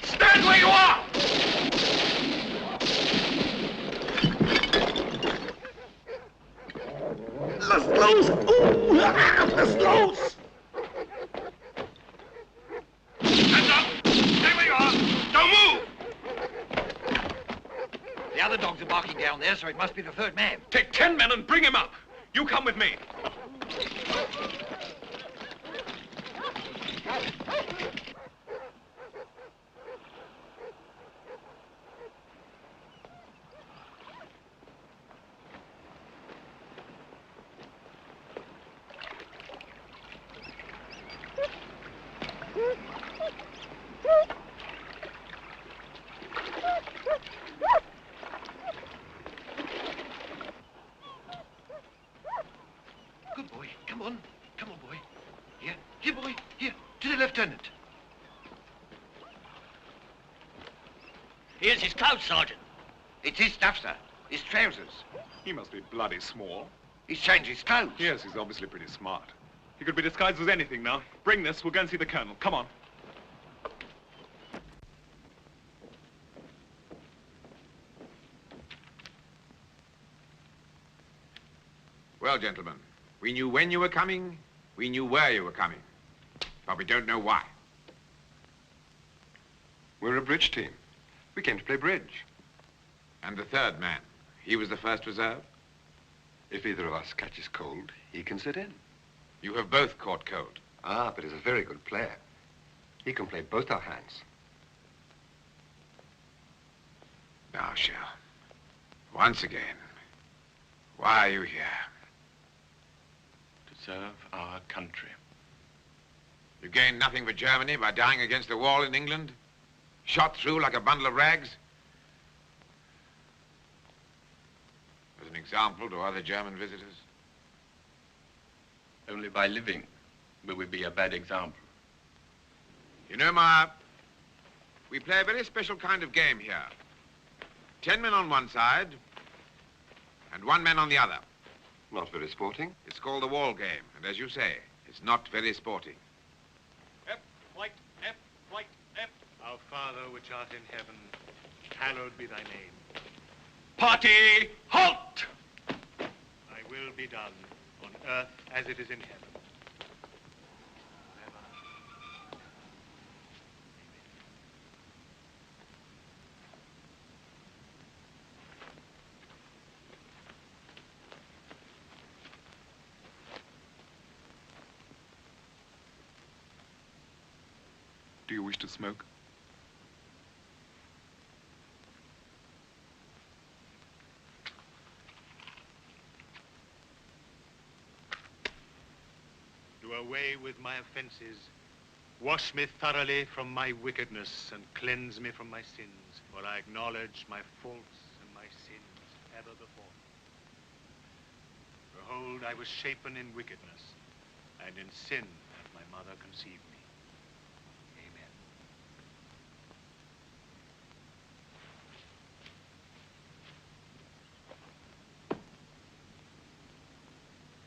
Stand where you are! Lass los! Lass los! Hands up! Stay where you are! Don't move! The other dogs are barking down there, so it must be the third man. Take 10 men and bring him up. You come with me. Good boy. Come on. Come on, boy. Here. Here, boy. Here. To the lieutenant. Here's his coat, Sergeant. It's his stuff, sir. His trousers. He must be bloody small. He's changed his clothes. Yes, he's obviously pretty smart. He could be disguised as anything now. Bring this, we'll go and see the colonel. Come on. Well, gentlemen, we knew when you were coming, we knew where you were coming, but we don't know why. We're a bridge team. We came to play bridge. And the third man, he was the first reserve? If either of us catches cold, he can sit in. You have both caught cold. Ah, but he's a very good player. He can play both our hands. Now, Shell, once again, why are you here? To serve our country. You gained nothing for Germany by dying against the wall in England? Shot through like a bundle of rags? As an example to other German visitors? Only by living will we be a bad example. You know, Ma, we play a very special kind of game here. 10 men on one side and 1 man on the other. Not very sporting. It's called the wall game, and as you say, it's not very sporting. F, white, F, white, F. Our Father, which art in heaven, hallowed be thy name. Party, halt! Thy will be done on earth as it is in heaven. Do you wish to smoke? Do away with my offenses. Wash me thoroughly from my wickedness and cleanse me from my sins, for I acknowledge my faults and my sins ever before me. Behold, I was shapen in wickedness, and in sin hath my mother conceived me.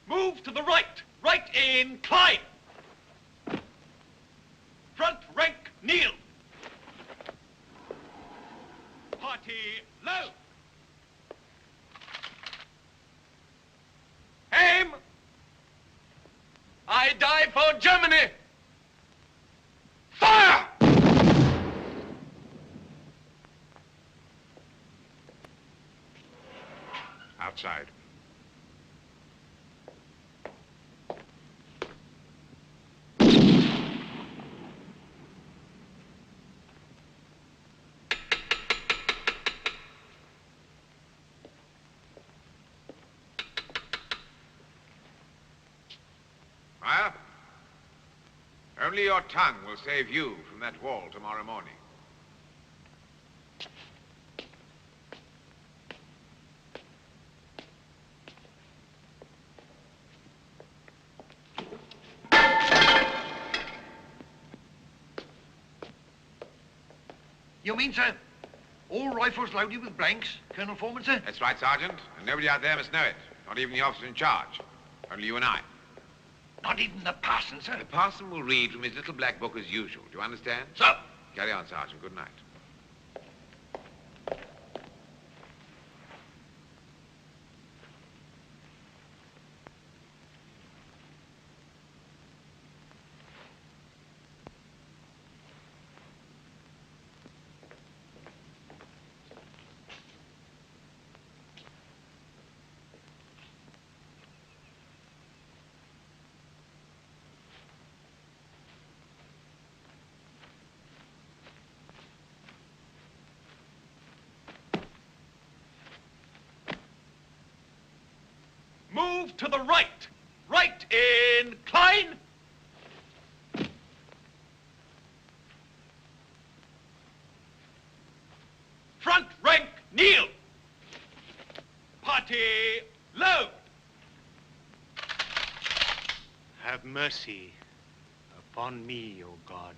Move to the right. Right incline. Front rank kneel. Party low. Aim. I die for Germany. Fire! Outside. Fire? Only your tongue will save you from that wall tomorrow morning. You mean, sir, all rifles loaded with blanks, Colonel Foreman, sir? That's right, Sergeant. And nobody out there must know it. Not even the officer in charge. Only you and I. Not even the parson, sir. The parson will read from his little black book as usual. Do you understand? Sir. Carry on, Sergeant. Good night. Move to the right. Right, incline. Front rank, kneel. Party, load. Have mercy upon me, O God.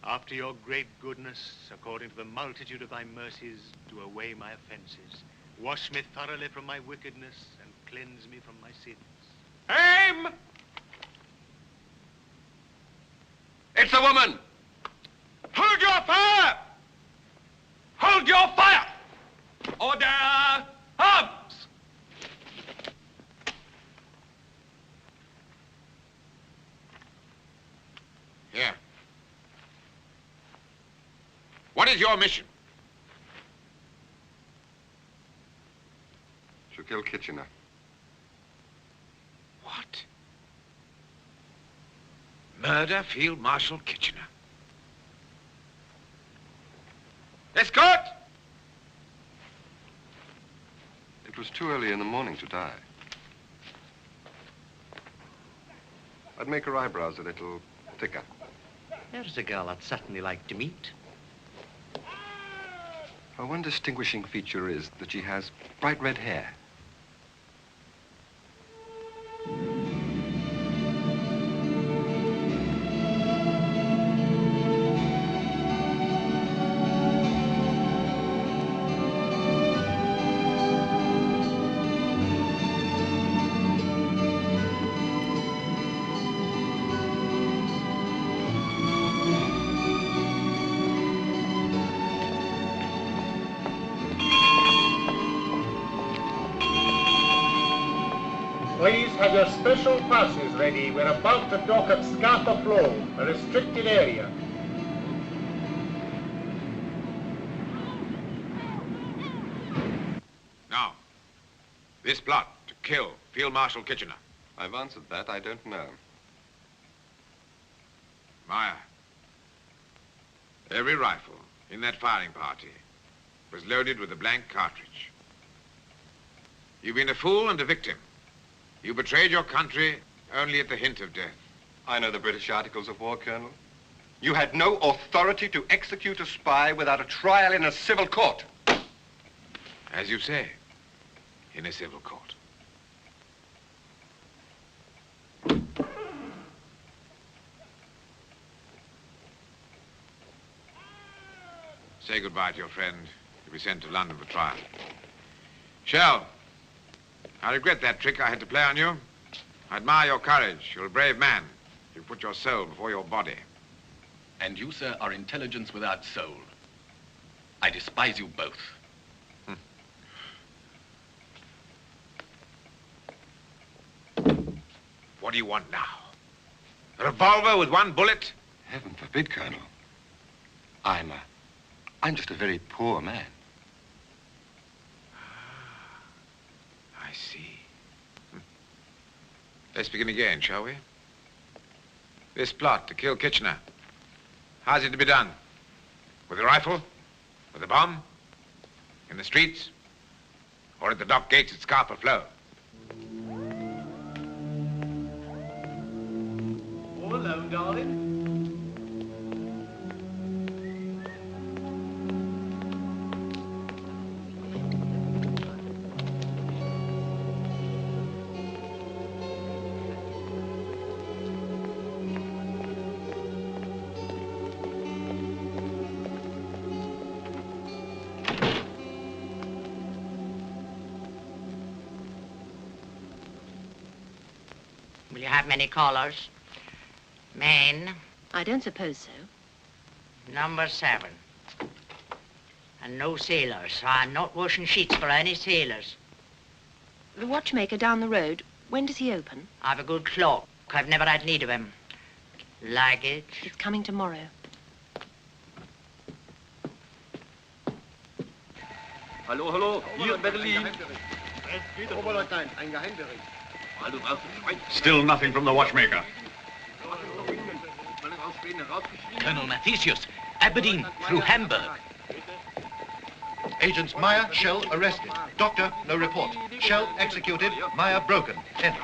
After your great goodness, according to the multitude of thy mercies, do away my offenses. Wash me thoroughly from my wickedness and cleanse me from my sins. Aim! It's a woman! Hold your fire! Hold your fire! Order! Arms! Here. What is your mission? To kill Kitchener. What? Murder Field Marshal Kitchener. Escort! It was too early in the morning to die. I'd make her eyebrows a little thicker. There's a girl I'd certainly like to meet. Her one distinguishing feature is that she has bright red hair. Please have your special passes ready. We're about to dock at Scapa Flow, a restricted area. Now, this plot to kill Field Marshal Kitchener. I've answered that. I don't know. Meyer, every rifle in that firing party was loaded with a blank cartridge. You've been a fool and a victim. You betrayed your country only at the hint of death. I know the British Articles of War, Colonel. You had no authority to execute a spy without a trial in a civil court. As you say, in a civil court. Say goodbye to your friend. You'll be sent to London for trial. Shell, I regret that trick I had to play on you. I admire your courage. You're a brave man. You put your soul before your body. And you, sir, are intelligence without soul. I despise you both. What do you want now? A revolver with one bullet? Heaven forbid, Colonel. I'm just a very poor man. I see. Let's begin again, shall we? This plot to kill Kitchener. How's it to be done? With a rifle? With a bomb? In the streets? Or at the dock gates at Scapa Flow? All alone, darling? Will you have many callers? Men? I don't suppose so. Number 7. And no sailors. I'm not washing sheets for any sailors. The watchmaker down the road, when does he open? I've a good clock. I've never had need of him. Luggage? It's coming tomorrow. Hallo, hallo. Hier in Berlin. Oberleutnant, ein Geheimbericht. Still nothing from the watchmaker. Colonel Mathesius, Aberdeen, through Hamburg. Agents Meyer, Shell arrested. Doctor, no report. Shell executed, Meyer broken. Enter.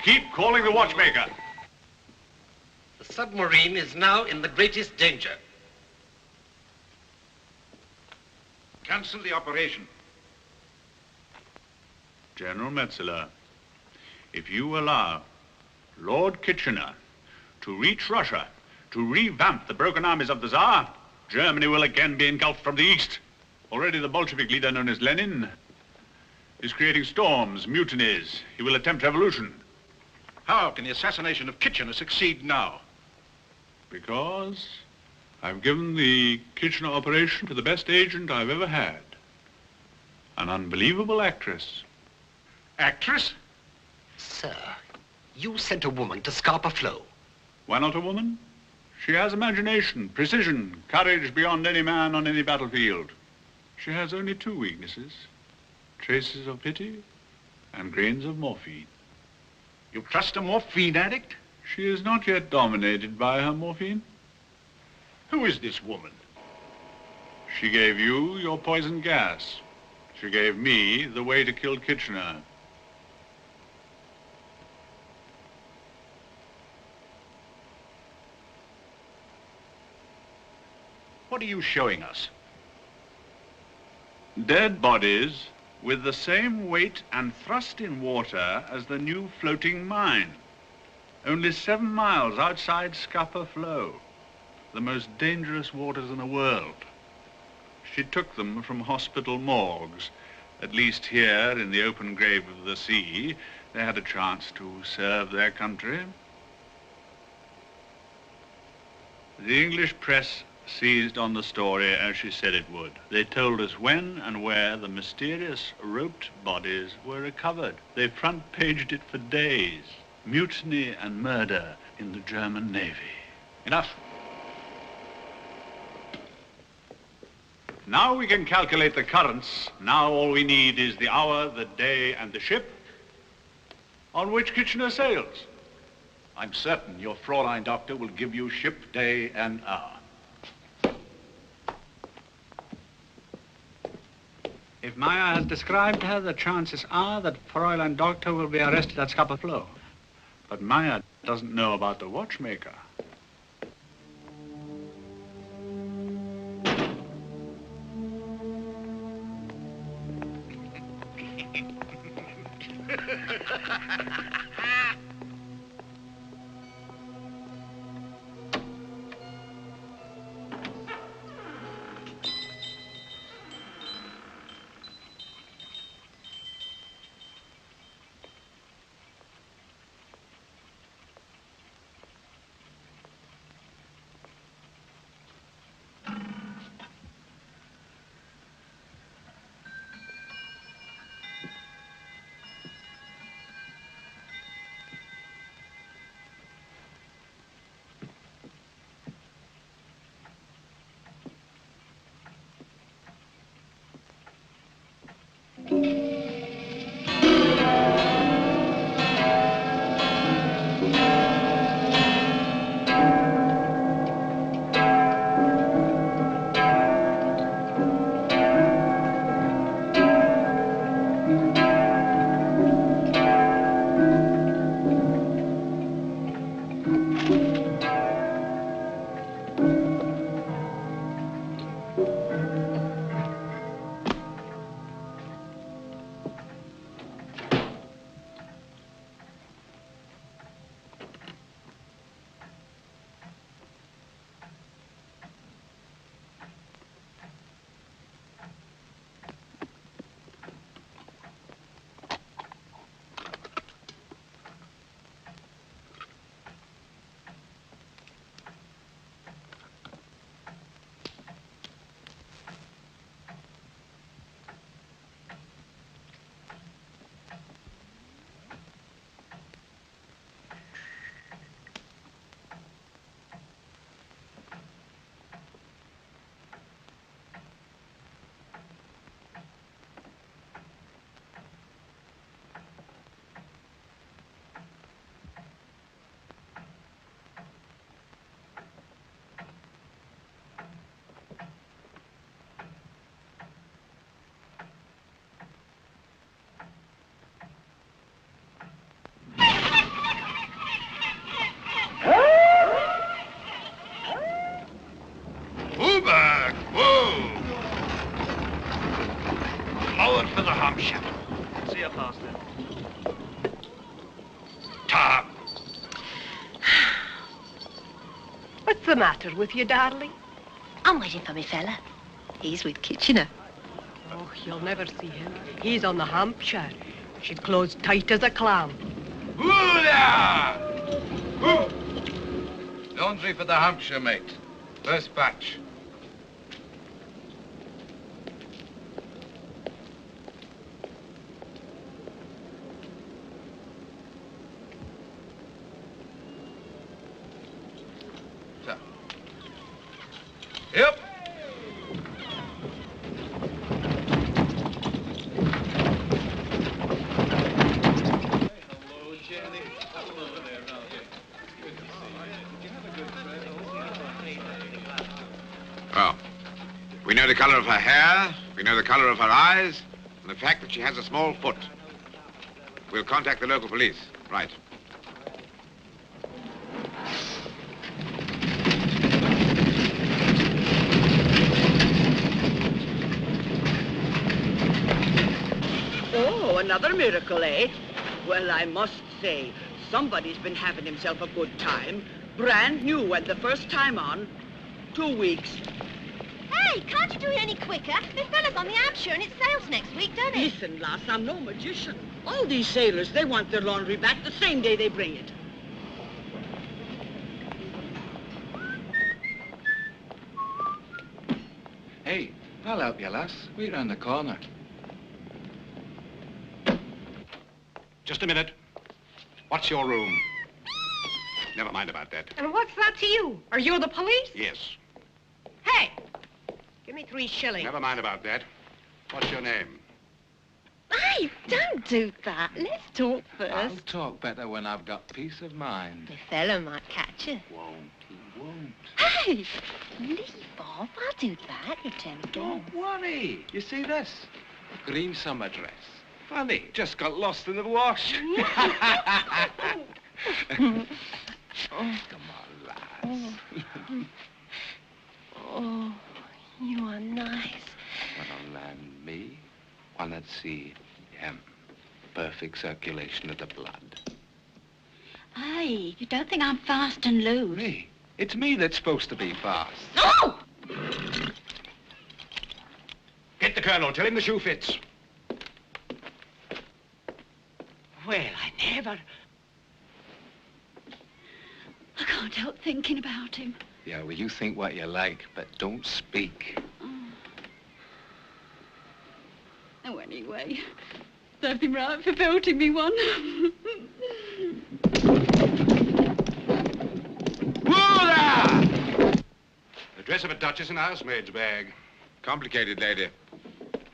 Keep calling the watchmaker. The submarine is now in the greatest danger. Cancel the operation. General Metzeler, if you allow Lord Kitchener to reach Russia, to revamp the broken armies of the Tsar, Germany will again be engulfed from the east. Already the Bolshevik leader known as Lenin is creating storms, mutinies. He will attempt revolution. How can the assassination of Kitchener succeed now? Because I've given the Kitchener operation to the best agent I've ever had. An unbelievable actress. Actress? Sir, you sent a woman to scarp a flow. Why not a woman? She has imagination, precision, courage beyond any man on any battlefield. She has only 2 weaknesses: traces of pity and grains of morphine. You trust a morphine addict? She is not yet dominated by her morphine. Who is this woman? She gave you your poison gas. She gave me the way to kill Kitchener. What are you showing us? Dead bodies with the same weight and thrust in water as the new floating mine. Only 7 miles outside Scupper Flow, the most dangerous waters in the world. She took them from hospital morgues. At least here, in the open grave of the sea, they had a chance to serve their country. The English press seized on the story as she said it would. They told us when and where the mysterious roped bodies were recovered. They front-paged it for days. Mutiny and murder in the German Navy. Enough. Now we can calculate the currents. Now all we need is the hour, the day, and the ship on which Kitchener sails. I'm certain your Fraulein Doktor will give you ship, day, and hour. If Meyer has described her, the chances are that Fraulein Doktor will be arrested at Scupper Flow. But Meyer doesn't know about the watchmaker. Forward for the Hampshire. See you past then. Tom. What's the matter with you, darling? I'm waiting for me fella. He's with Kitchener. Oh, you'll never see him. He's on the Hampshire. She's closed tight as a clam. Hoo-lah! Hoo! Laundry for the Hampshire, mate. First batch. So. Yep. Well, we know the color of her hair, we know the color of her eyes, and the fact that she has a small foot. We'll contact the local police. Right. Oh, another miracle, eh? Well, I must say, somebody's been having himself a good time. Brand new and the first time on. 2 weeks. Hey, can't you do it any quicker? My fella's on the Hampshire and it sails next week, doesn't it? Listen, lass, I'm no magician. All these sailors, they want their laundry back the same day they bring it. Hey, I'll help you, lass. We're round the corner. Just a minute. What's your room? Never mind about that. And what's that to you? Are you the police? Yes. Hey, give me 3 shillings. Never mind about that. What's your name? Hey, don't do that. Let's talk first. I'll talk better when I've got peace of mind. The fella might catch you. He won't. Hey, leave off. I'll do that. You're tempting. Don't worry. You see this? Green summer dress. Funny, just got lost in the wash. Come on, lads. Oh, you are nice. Wanna land me? Wanna see him? Perfect circulation of the blood. Hey, you don't think I'm fast and loose? Me? It's me that's supposed to be fast. Oh! Get the colonel. Tell him the shoe fits. Well, I never... I can't help thinking about him. Yeah, well, you think what you like, but don't speak. Oh, anyway, served him right for belting me one. The dress of a duchess in a housemaid's bag. Complicated, lady.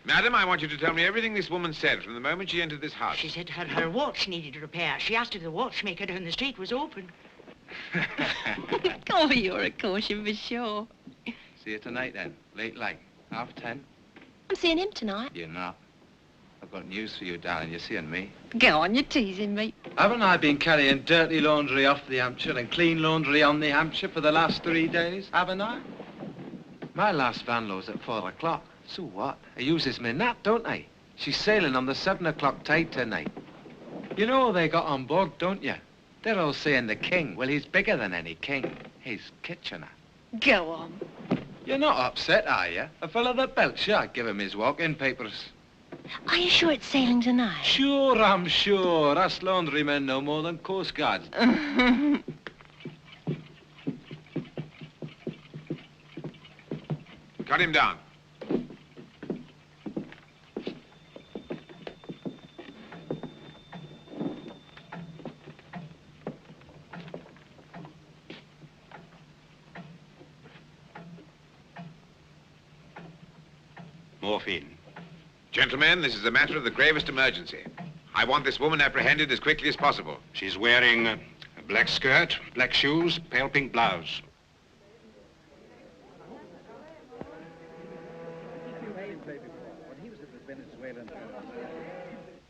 Madam, I want you to tell me everything this woman said from the moment she entered this house. She said her watch needed repair. She asked if the watchmaker down the street was open. Oh, you're a caution for sure. See you tonight, then. Late like. 10:30. I'm seeing him tonight. You're not. I've got news for you, darling. You're seeing me. Go on, you're teasing me. Haven't I been carrying dirty laundry off the Hampshire and clean laundry on the Hampshire for the last 3 days? Haven't I? My last van loads at 4 o'clock. So what? I uses my nap, don't I? She's sailing on the 7 o'clock tide tonight. You know who they got on board, don't you? They're all saying the king. Well, he's bigger than any king. He's Kitchener. Go on. You're not upset, are you? A fella that belts you, I'd give him his walk-in papers. Are you sure it's sailing tonight? Sure, I'm sure. Us laundrymen know more than Coast Guards. Cut him down. Morphine. Gentlemen, this is a matter of the gravest emergency. I want this woman apprehended as quickly as possible. She's wearing a black skirt, black shoes, pale pink blouse.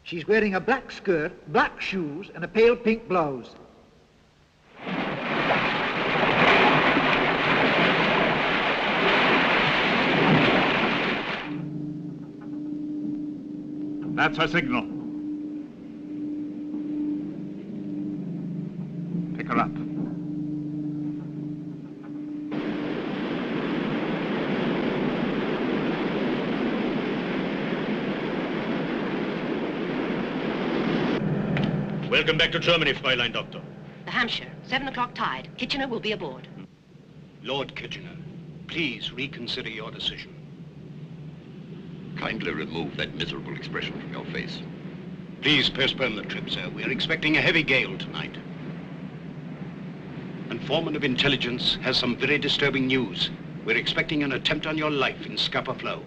She's wearing a black skirt, black shoes, and a pale pink blouse. That's her signal. Pick her up. Welcome back to Germany, Fraulein Doktor. The Hampshire, 7 o'clock tide. Kitchener will be aboard. Lord Kitchener, please reconsider your decision. Kindly remove that miserable expression from your face. Please postpone the trip, sir. We are expecting a heavy gale tonight. And Foreman of Intelligence has some very disturbing news. We're expecting an attempt on your life in Scapa Flow.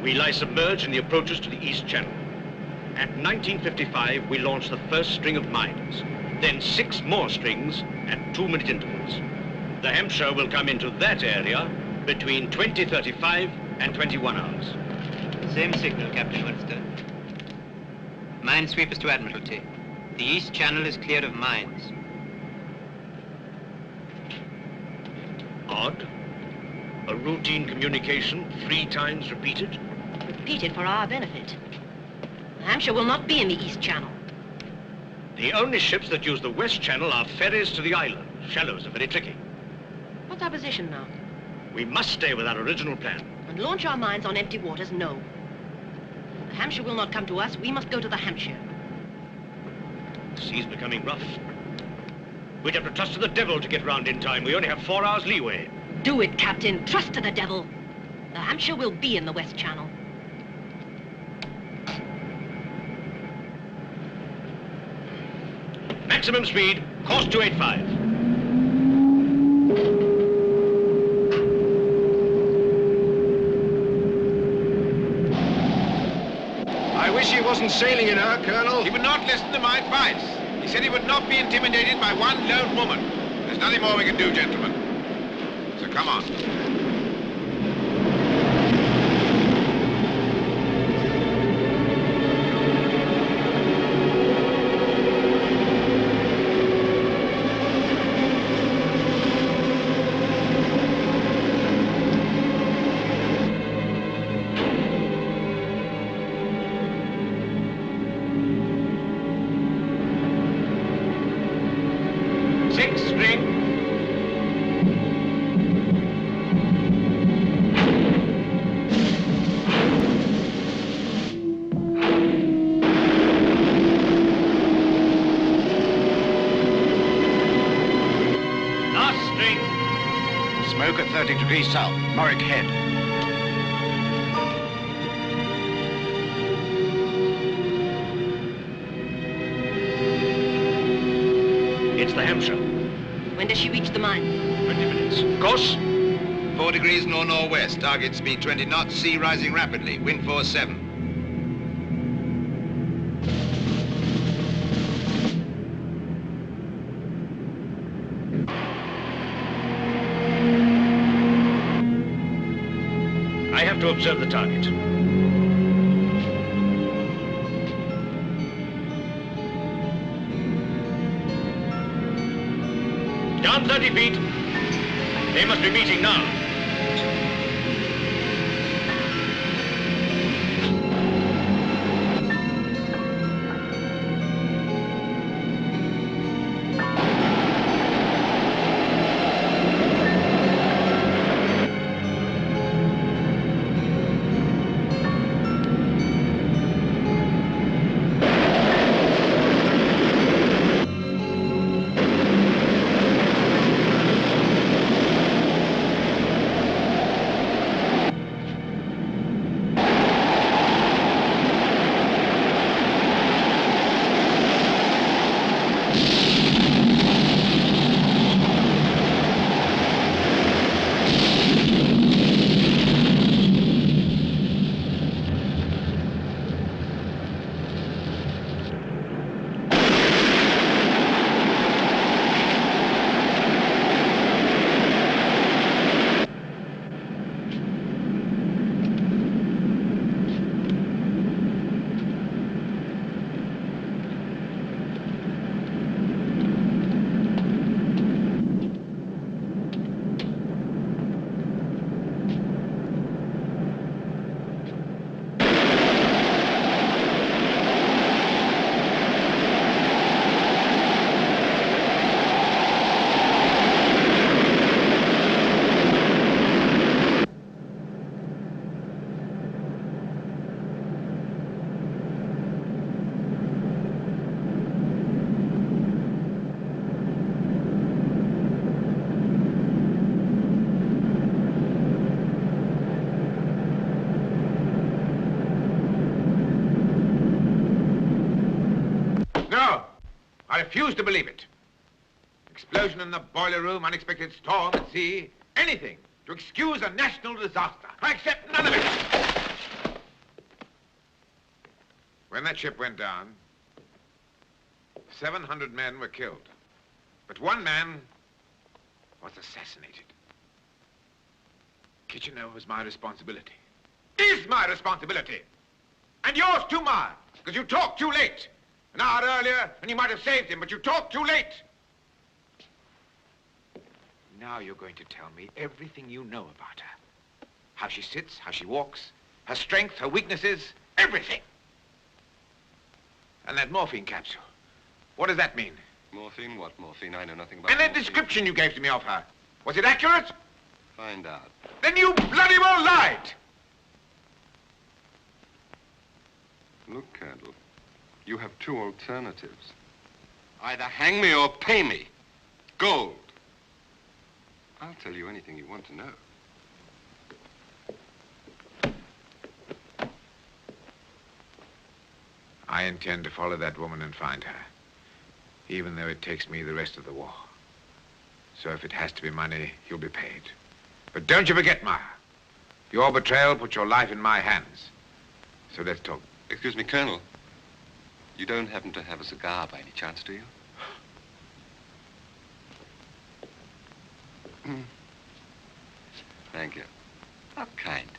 We lie submerged in the approaches to the East Channel. At 1955, we launched the first string of mines, then 6 more strings at 2-minute intervals. The Hampshire will come into that area between 20:35 and 21 hours. Same signal, Captain Winston. Minesweepers to Admiralty. The East Channel is cleared of mines. Odd. A routine communication 3 times repeated. Repeated for our benefit. The Hampshire will not be in the East Channel. The only ships that use the West Channel are ferries to the island. Shallows are very tricky. What's our position now? We must stay with our original plan. And launch our mines on empty waters? No. The Hampshire will not come to us. We must go to the Hampshire. The sea's becoming rough. We'd have to trust to the devil to get round in time. We only have 4 hours leeway. Do it, Captain. Trust to the devil. The Hampshire will be in the West Channel. Maximum speed, course 285. I wish he wasn't sailing in her, Colonel. He would not listen to my advice. He said he would not be intimidated by one lone woman. There's nothing more we can do, gentlemen. So come on. Smoke at 30 degrees south, Morwick Head. It's the Hampshire. When does she reach the mine? 20 minutes. Course? 4 degrees nor-northwest. Target speed 20 knots. Sea rising rapidly. Wind force 7. I have to observe the target. Down 30 feet. They must be meeting now. I refuse to believe it. Explosion in the boiler room, unexpected storm at sea, anything to excuse a national disaster. I accept none of it. When that ship went down, 700 men were killed. But one man was assassinated. Kitchener was my responsibility. Is my responsibility. And yours too, Ma, because you talked too late. An hour earlier, and you might have saved him, but you talked too late. Now you're going to tell me everything you know about her. How she sits, how she walks, her strengths, her weaknesses, everything. And that morphine capsule. What does that mean? Morphine? What morphine? I know nothing about And that morphine. description you gave to me of her. Was it accurate? Find out. Then you bloody well lied! Look, Kendall, you have two alternatives. Either hang me or pay me. Gold. I'll tell you anything you want to know. I intend to follow that woman and find her, even though it takes me the rest of the war. So if it has to be money, you'll be paid. But don't you forget, Ma. Your betrayal put your life in my hands. So let's talk. Excuse me, Colonel. You don't happen to have a cigar by any chance, do you? Thank you. How kind.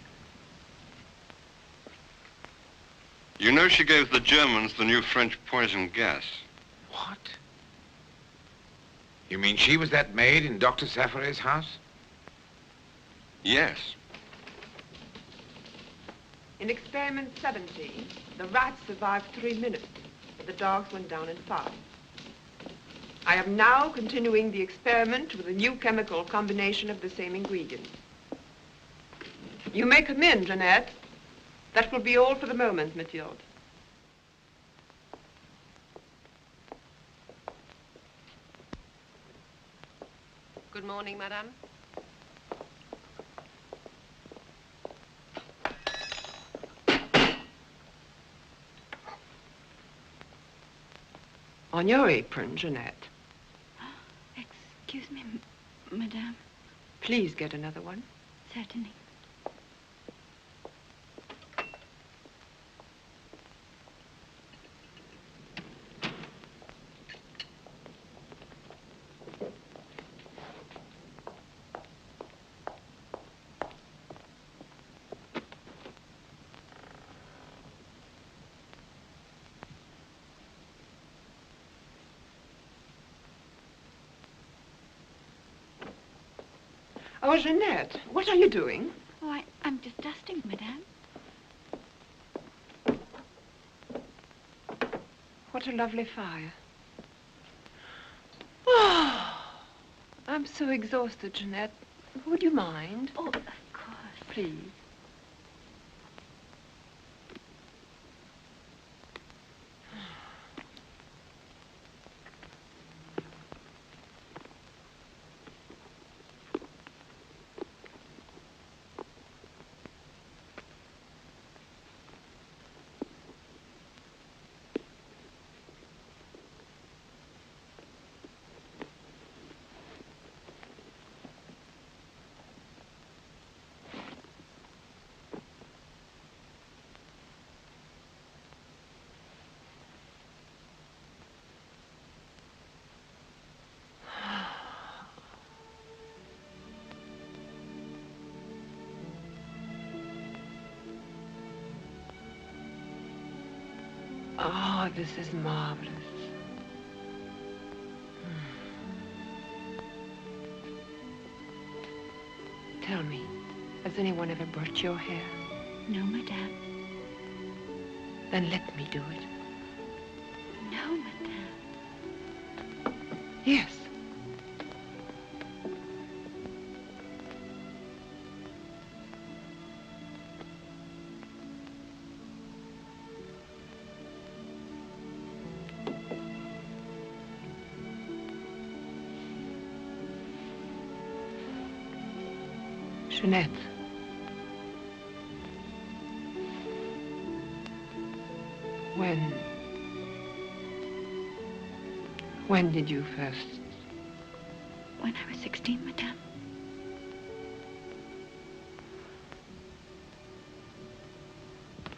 You know she gave the Germans the new French poison gas. What? You mean she was that maid in Dr. Safare's house? Yes. In experiment 70, the rats survived 3 minutes, but the dogs went down in 5. I am now continuing the experiment with a new chemical combination of the same ingredients. You may come in, Jeanette. That will be all for the moment, Mathilde. Good morning, madame. On your apron, Jeanette. Excuse me, madame. Please get another one. Certainly. Oh, Jeanette, what are you doing? Oh, I'm just dusting, madame. What a lovely fire. Oh, I'm so exhausted, Jeanette. Would you mind? Oh, of course. Please. Oh, this is marvelous. Tell me, has anyone ever brushed your hair? No, madame. Then let me do it. No, madame. Yes. Jeanette. When did you first? When I was 16, madame.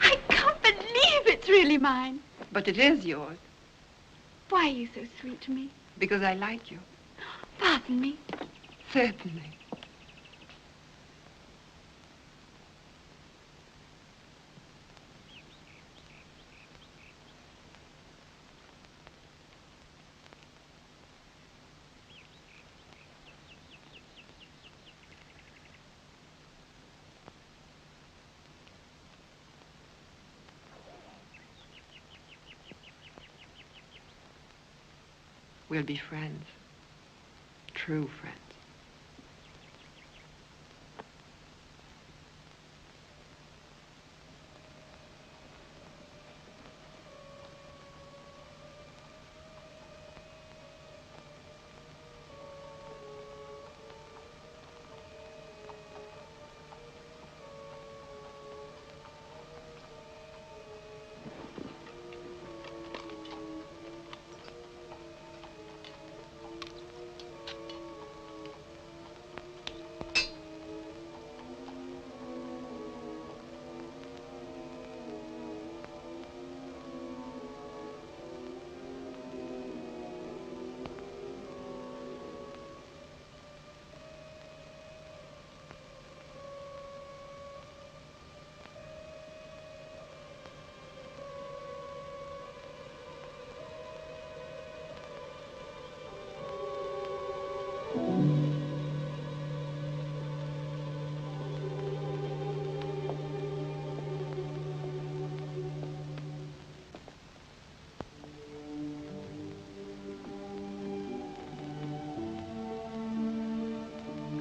I can't believe it's really mine. But it is yours. Why are you so sweet to me? Because I like you. Pardon me. Certainly. We'll be friends. True friends.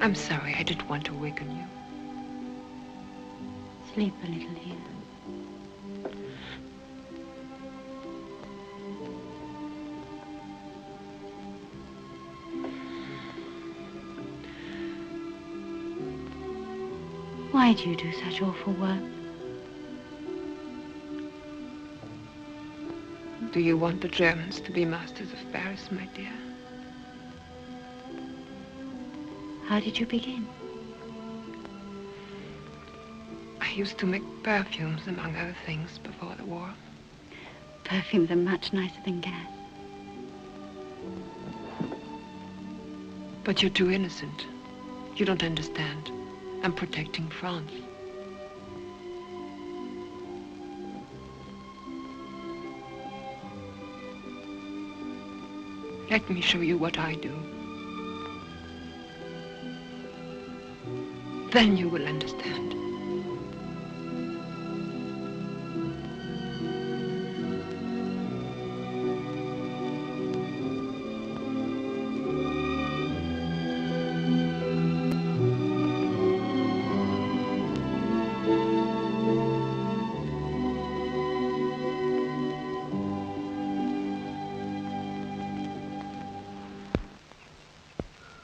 I'm sorry, I didn't want to awaken you. Sleep a little here. Why do you do such awful work? Do you want the Germans to be masters of Paris, my dear? How did you begin? I used to make perfumes, among other things, before the war. Perfumes are much nicer than gas. But you're too innocent. You don't understand. I'm protecting France. Let me show you what I do. Then you will understand.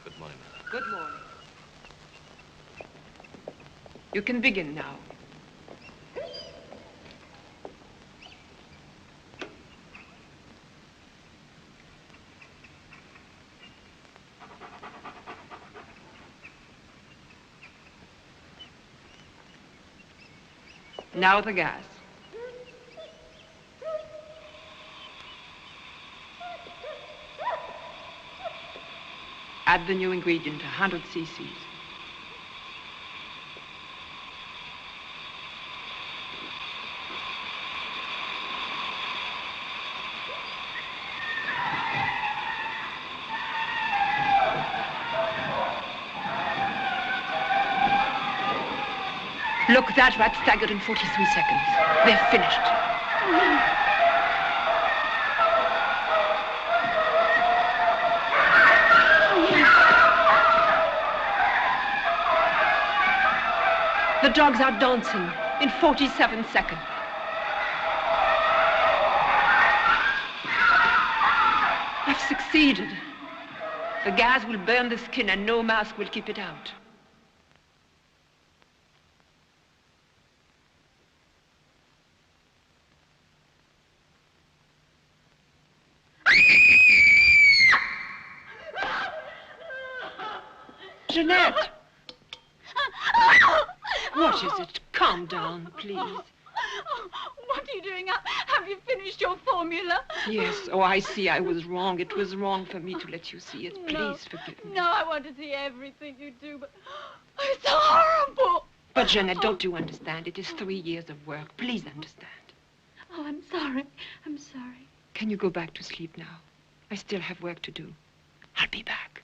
Good morning. Good morning. You can begin now. Now the gas. Add the new ingredient, 100 cc's. Look, that rat staggered in 43 seconds. They're finished. The dogs are dancing in 47 seconds. I've succeeded. The gas will burn the skin and no mask will keep it out. Jeanette! What is it? Calm down, please. Oh, what are you doing? Have you finished your formula? Yes. Oh, I see I was wrong. It was wrong for me to let you see it. No. Please forgive me. No, I want to see everything you do, but it's horrible. But, Jeanette, don't you understand? It is 3 years of work. Please understand. Oh, I'm sorry. I'm sorry. Can you go back to sleep now? I still have work to do. I'll be back.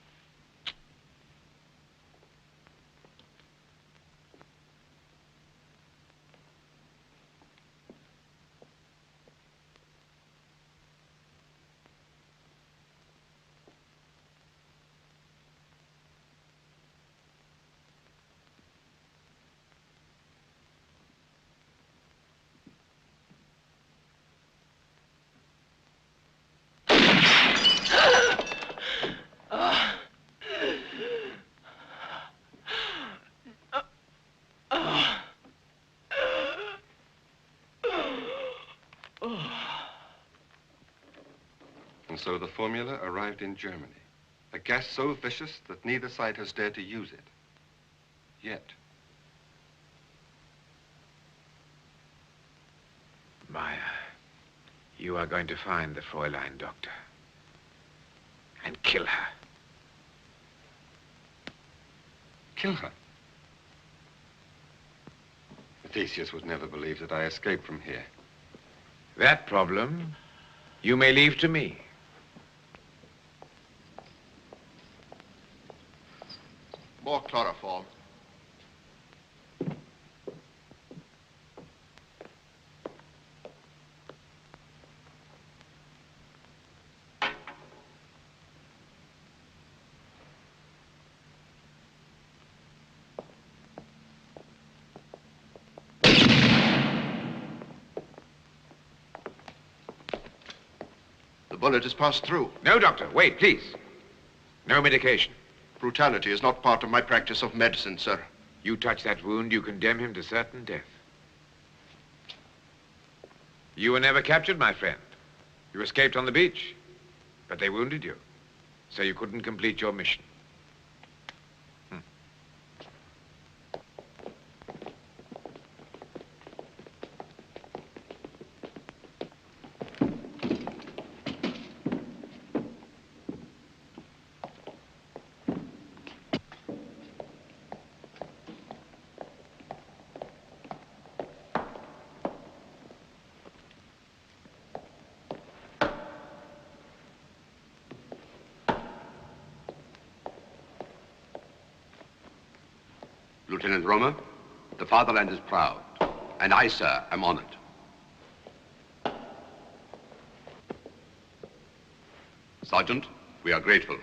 And so the formula arrived in Germany. A gas so vicious that neither side has dared to use it. Yet. Maya, you are going to find the Fraulein Doktor and kill her. Kill her? Theseus would never believe that I escaped from here. That problem you may leave to me. More chloroform. The bullet has passed through. No, Doctor, wait, please. No medication. Brutality is not part of my practice of medicine, sir. You touch that wound, you condemn him to certain death. You were never captured, my friend. You escaped on the beach, but they wounded you, so you couldn't complete your mission. Lieutenant Romer, the fatherland is proud, and I, sir, am honored. Sergeant, we are grateful.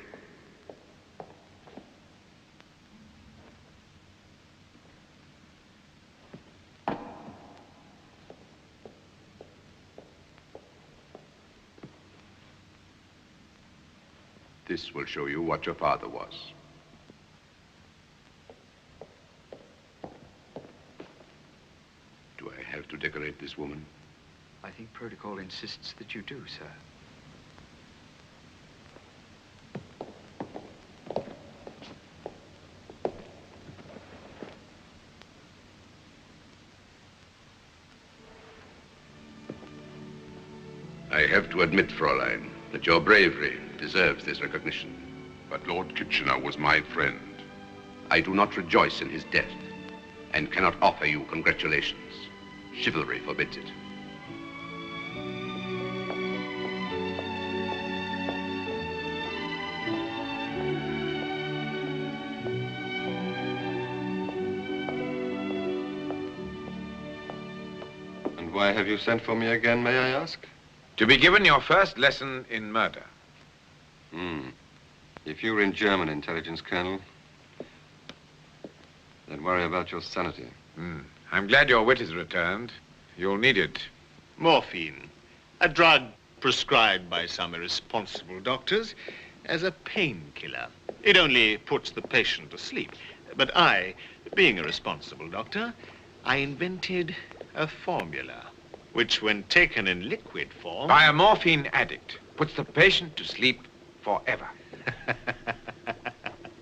This will show you what your father was. Do I have to decorate this woman? I think protocol insists that you do, sir. I have to admit, Fraulein, that your bravery deserves this recognition. But Lord Kitchener was my friend. I do not rejoice in his death, and cannot offer you congratulations. Chivalry forbids it. And why have you sent for me again, may I ask? To be given your first lesson in murder. If you were in German intelligence, Colonel, then worry about your sanity. I'm glad your wit has returned. You'll need it. Morphine, a drug prescribed by some irresponsible doctors as a painkiller. It only puts the patient to sleep. But I, being a responsible doctor, I invented a formula, which when taken in liquid form... By a morphine addict, puts the patient to sleep forever.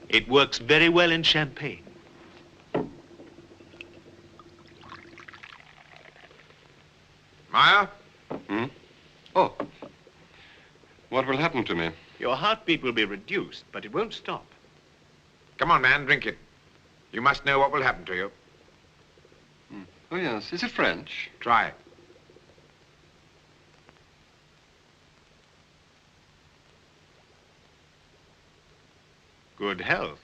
It works very well in champagne. Meyer? Hmm? Oh. What will happen to me? Your heartbeat will be reduced, but it won't stop. Come on, man, drink it. You must know what will happen to you. Oh, yes. Is it French? Try it. Good health.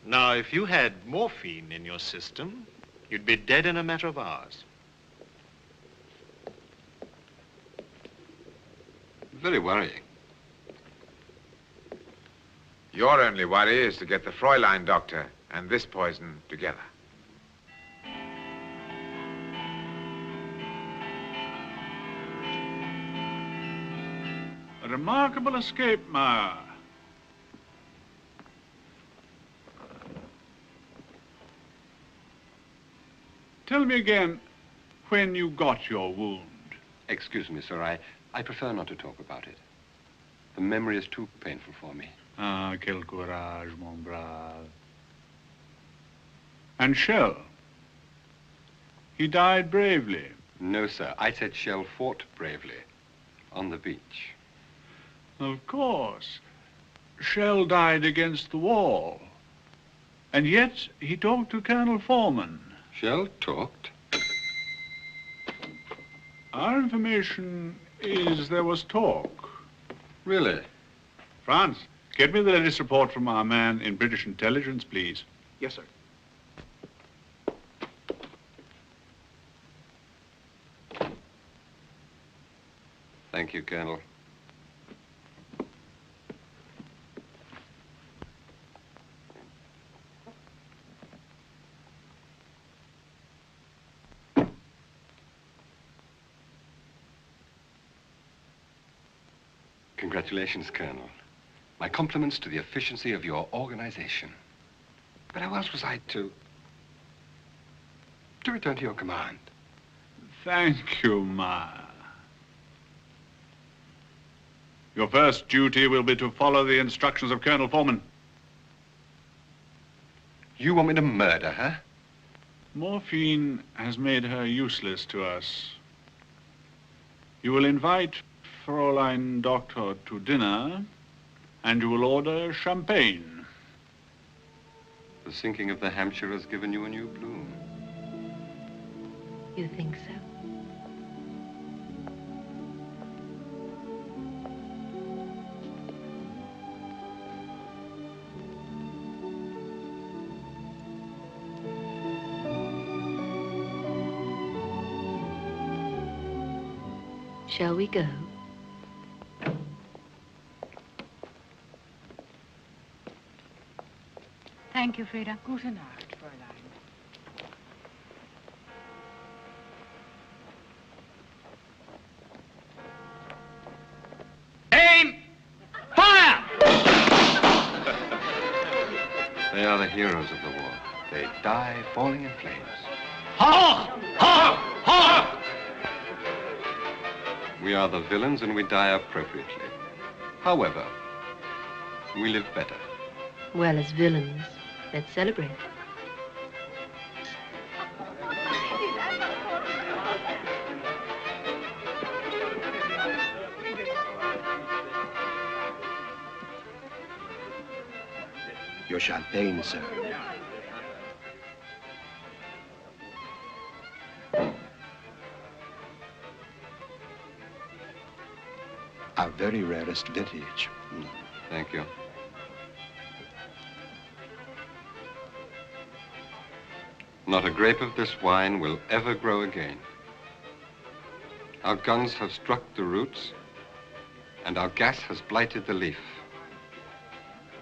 Now, if you had morphine in your system, you'd be dead in a matter of hours. Very worrying. Your only worry is to get the Fraulein Doktor and this poison together. A remarkable escape, Meyer. Tell me again when you got your wound. Excuse me, sir. I prefer not to talk about it. The memory is too painful for me. Ah, quel courage, mon brave. And Shell? He died bravely. No, sir. I said Shell fought bravely on the beach. Of course. Shell died against the wall. And yet he talked to Colonel Foreman. Shell talked? Our information is there was talk. Really? France, get me the latest report from our man in British intelligence, please. Yes, sir. Thank you, Colonel. Congratulations, Colonel. My compliments to the efficiency of your organization. But how else was I to return to your command? Thank you, Meyer. Your first duty will be to follow the instructions of Colonel Foreman. You want me to murder her? Morphine has made her useless to us. You will invite Fraulein Doktor to dinner, and you will order champagne. The sinking of the Hampshire has given you a new bloom. You think so? Shall we go? Thank you, Frida. Gute Nacht, Fräulein. Aim! Fire! They are the heroes of the war. They die falling in flames. Hoch! Hoch! Hoch! We are the villains and we die appropriately. However, we live better. Well, as villains, let's celebrate. Your champagne, sir. Our very rarest vintage. Thank you. Not a grape of this wine will ever grow again. Our guns have struck the roots, and our gas has blighted the leaf.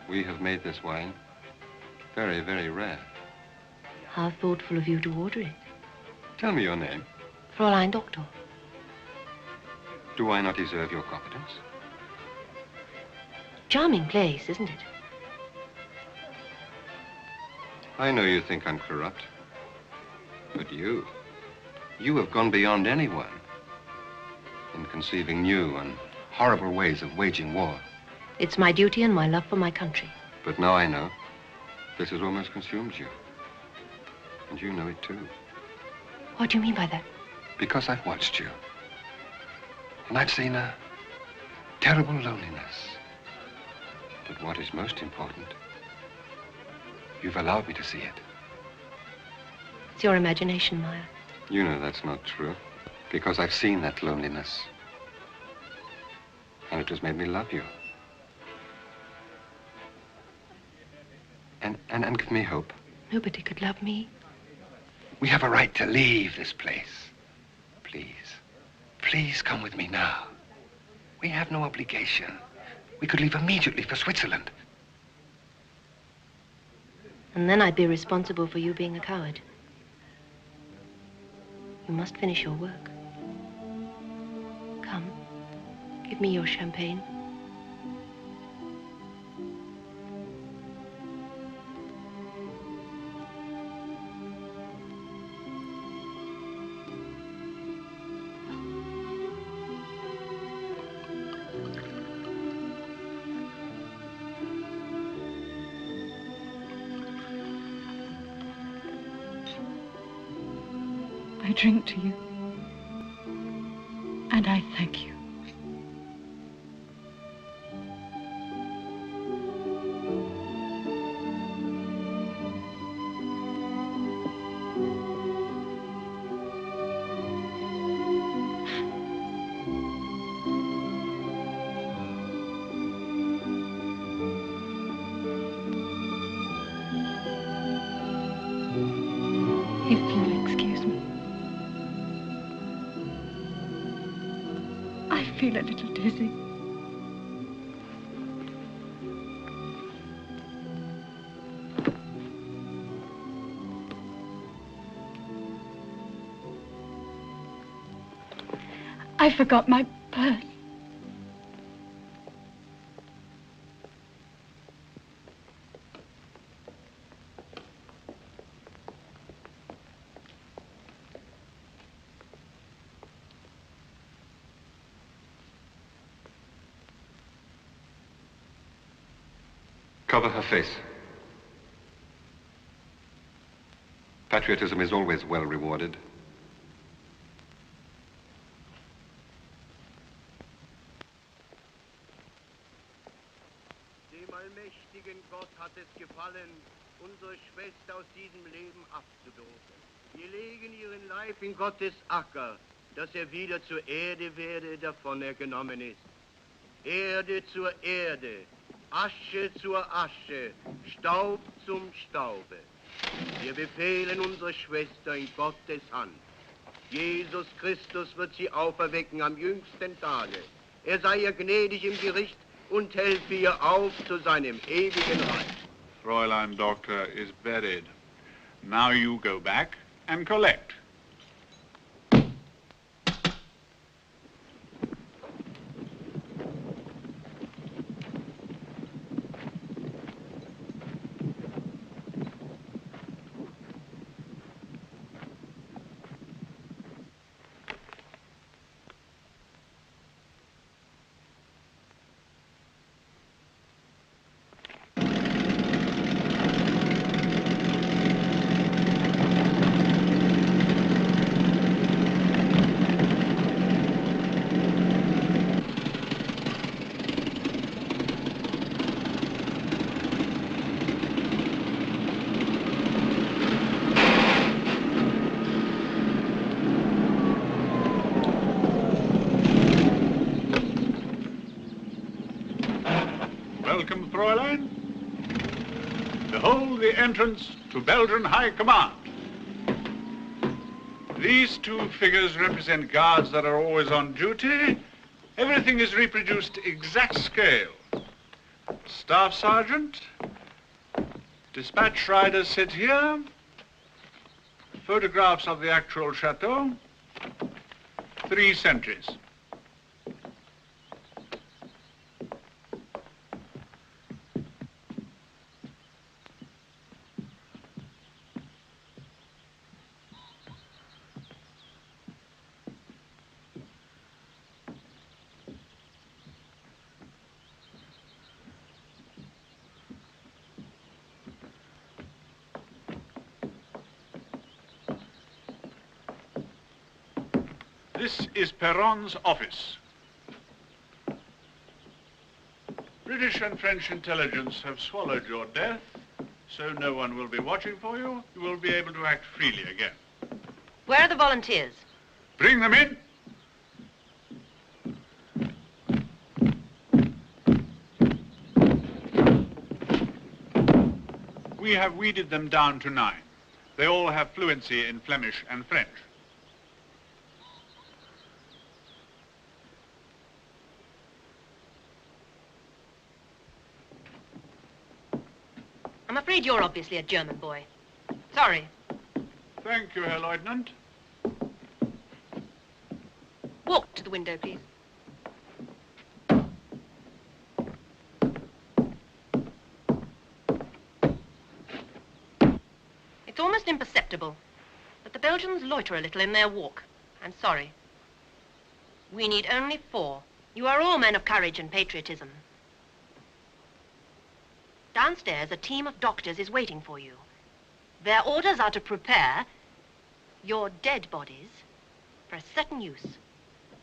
We have made this wine very, very rare. How thoughtful of you to order it. Tell me your name. Fraulein Doktor. Do I not deserve your confidence? Charming place, isn't it? I know you think I'm corrupt. But you have gone beyond anyone in conceiving new and horrible ways of waging war. It's my duty and my love for my country. But now I know this has almost consumed you. And you know it too. What do you mean by that? Because I've watched you. And I've seen a terrible loneliness. But what is most important, you've allowed me to see it. It's your imagination, Maya. You know that's not true. Because I've seen that loneliness. And it has made me love you. And give me hope. Nobody could love me. We have a right to leave this place. Please. Please come with me now. We have no obligation. We could leave immediately for Switzerland. And then I'd be responsible for you being a coward. You must finish your work. Come, give me your champagne. I drink to you, and I thank you. If you'll excuse me. I feel a little dizzy. I forgot my purse. Cover her face. Patriotism is always well rewarded. Dem allmächtigen Gott hat es gefallen, unsere Schwester aus diesem Leben abzudosen. Wir legen ihren Leib in Gottes Acker, dass wieder zur Erde werde, davon genommen ist. Erde zur Erde, Asche zur Asche, Staub zum Staube. Wir befehlen unsere Schwester in Gottes Hand. Jesus Christus wird sie auferwecken am jüngsten Tage. Er sei ihr gnädig im Gericht und helfe ihr auf zu seinem ewigen Reich. Fraulein Doktor is buried. Now you go back and collect. Welcome, Fräulein. Behold the entrance to Belgian High Command. These two figures represent guards that are always on duty. Everything is reproduced exact scale. Staff sergeant, dispatch riders sit here. Photographs of the actual chateau. 3 sentries. This is Perron's office. British and French intelligence have swallowed your death, so no one will be watching for you. You will be able to act freely again. Where are the volunteers? Bring them in. We have weeded them down to 9. They all have fluency in Flemish and French. I'm afraid you're obviously a German boy. Sorry. Thank you, Herr Lieutenant. Walk to the window, please. It's almost imperceptible, but the Belgians loiter a little in their walk. I'm sorry. We need only 4. You are all men of courage and patriotism. Downstairs, a team of doctors is waiting for you. Their orders are to prepare your dead bodies for a certain use.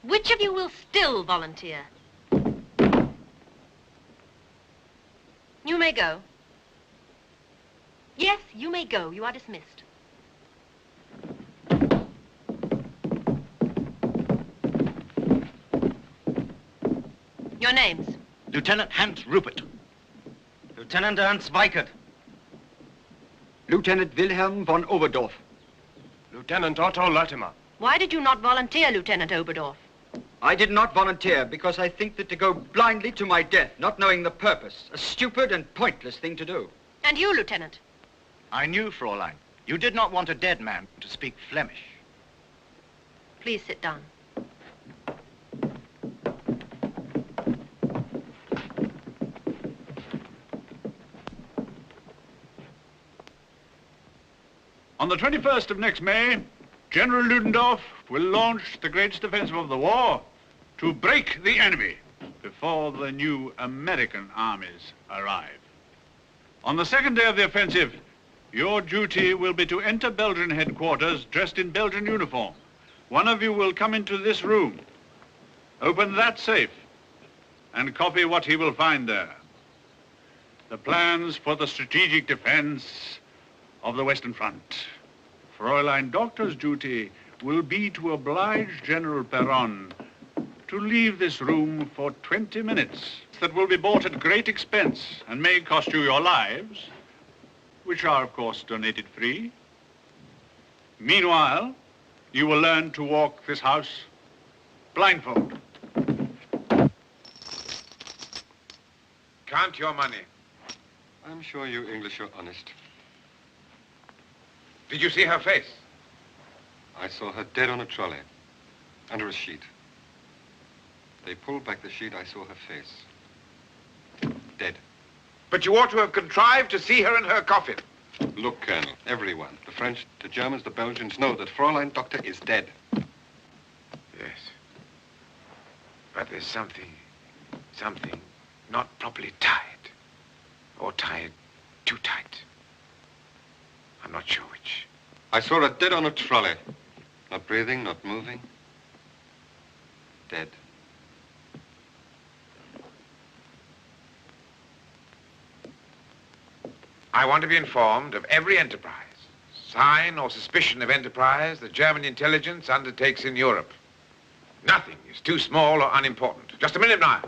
Which of you will still volunteer? You may go. Yes, you may go. You are dismissed. Your names? Lieutenant Hans Rupert. Lieutenant Ernst Weikert. Lieutenant Wilhelm von Oberdorf. Lieutenant Otto Latimer. Why did you not volunteer, Lieutenant Oberdorf? I did not volunteer because I think that to go blindly to my death, not knowing the purpose, a stupid and pointless thing to do. And you, Lieutenant? I knew, Fraulein. You did not want a dead man to speak Flemish. Please sit down. On the 21st of next May, General Ludendorff will launch the greatest offensive of the war to break the enemy before the new American armies arrive. On the second day of the offensive, your duty will be to enter Belgian headquarters dressed in Belgian uniform. One of you will come into this room, open that safe, and copy what he will find there. The plans for the strategic defense of the Western Front. Fraulein Doktor's duty will be to oblige General Perron to leave this room for 20 minutes. That will be bought at great expense and may cost you your lives, which are, of course, donated free. Meanwhile, you will learn to walk this house blindfold. Count your money. I'm sure you English are honest. Did you see her face? I saw her dead on a trolley, under a sheet. They pulled back the sheet, I saw her face. Dead. But you ought to have contrived to see her in her coffin. Look, Colonel, everyone, the French, the Germans, the Belgians, know that Fraulein Doktor is dead. Yes. But there's something not properly tied. Or tied too tight. I'm not sure which. I saw her dead on a trolley. Not breathing, not moving. Dead. I want to be informed of every enterprise, sign or suspicion of enterprise the German intelligence undertakes in Europe. Nothing is too small or unimportant. Just a minute now.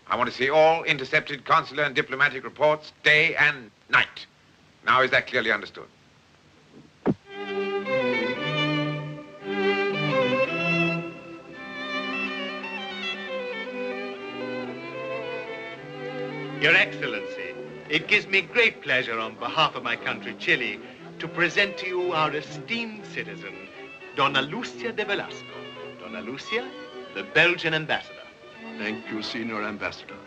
I want to see all intercepted consular and diplomatic reports day and night. Now, is that clearly understood? Your Excellency, it gives me great pleasure on behalf of my country, Chile, to present to you our esteemed citizen, Donna Lucia de Velasco. Donna Lucia, the Belgian ambassador. Thank you, Senor Ambassador.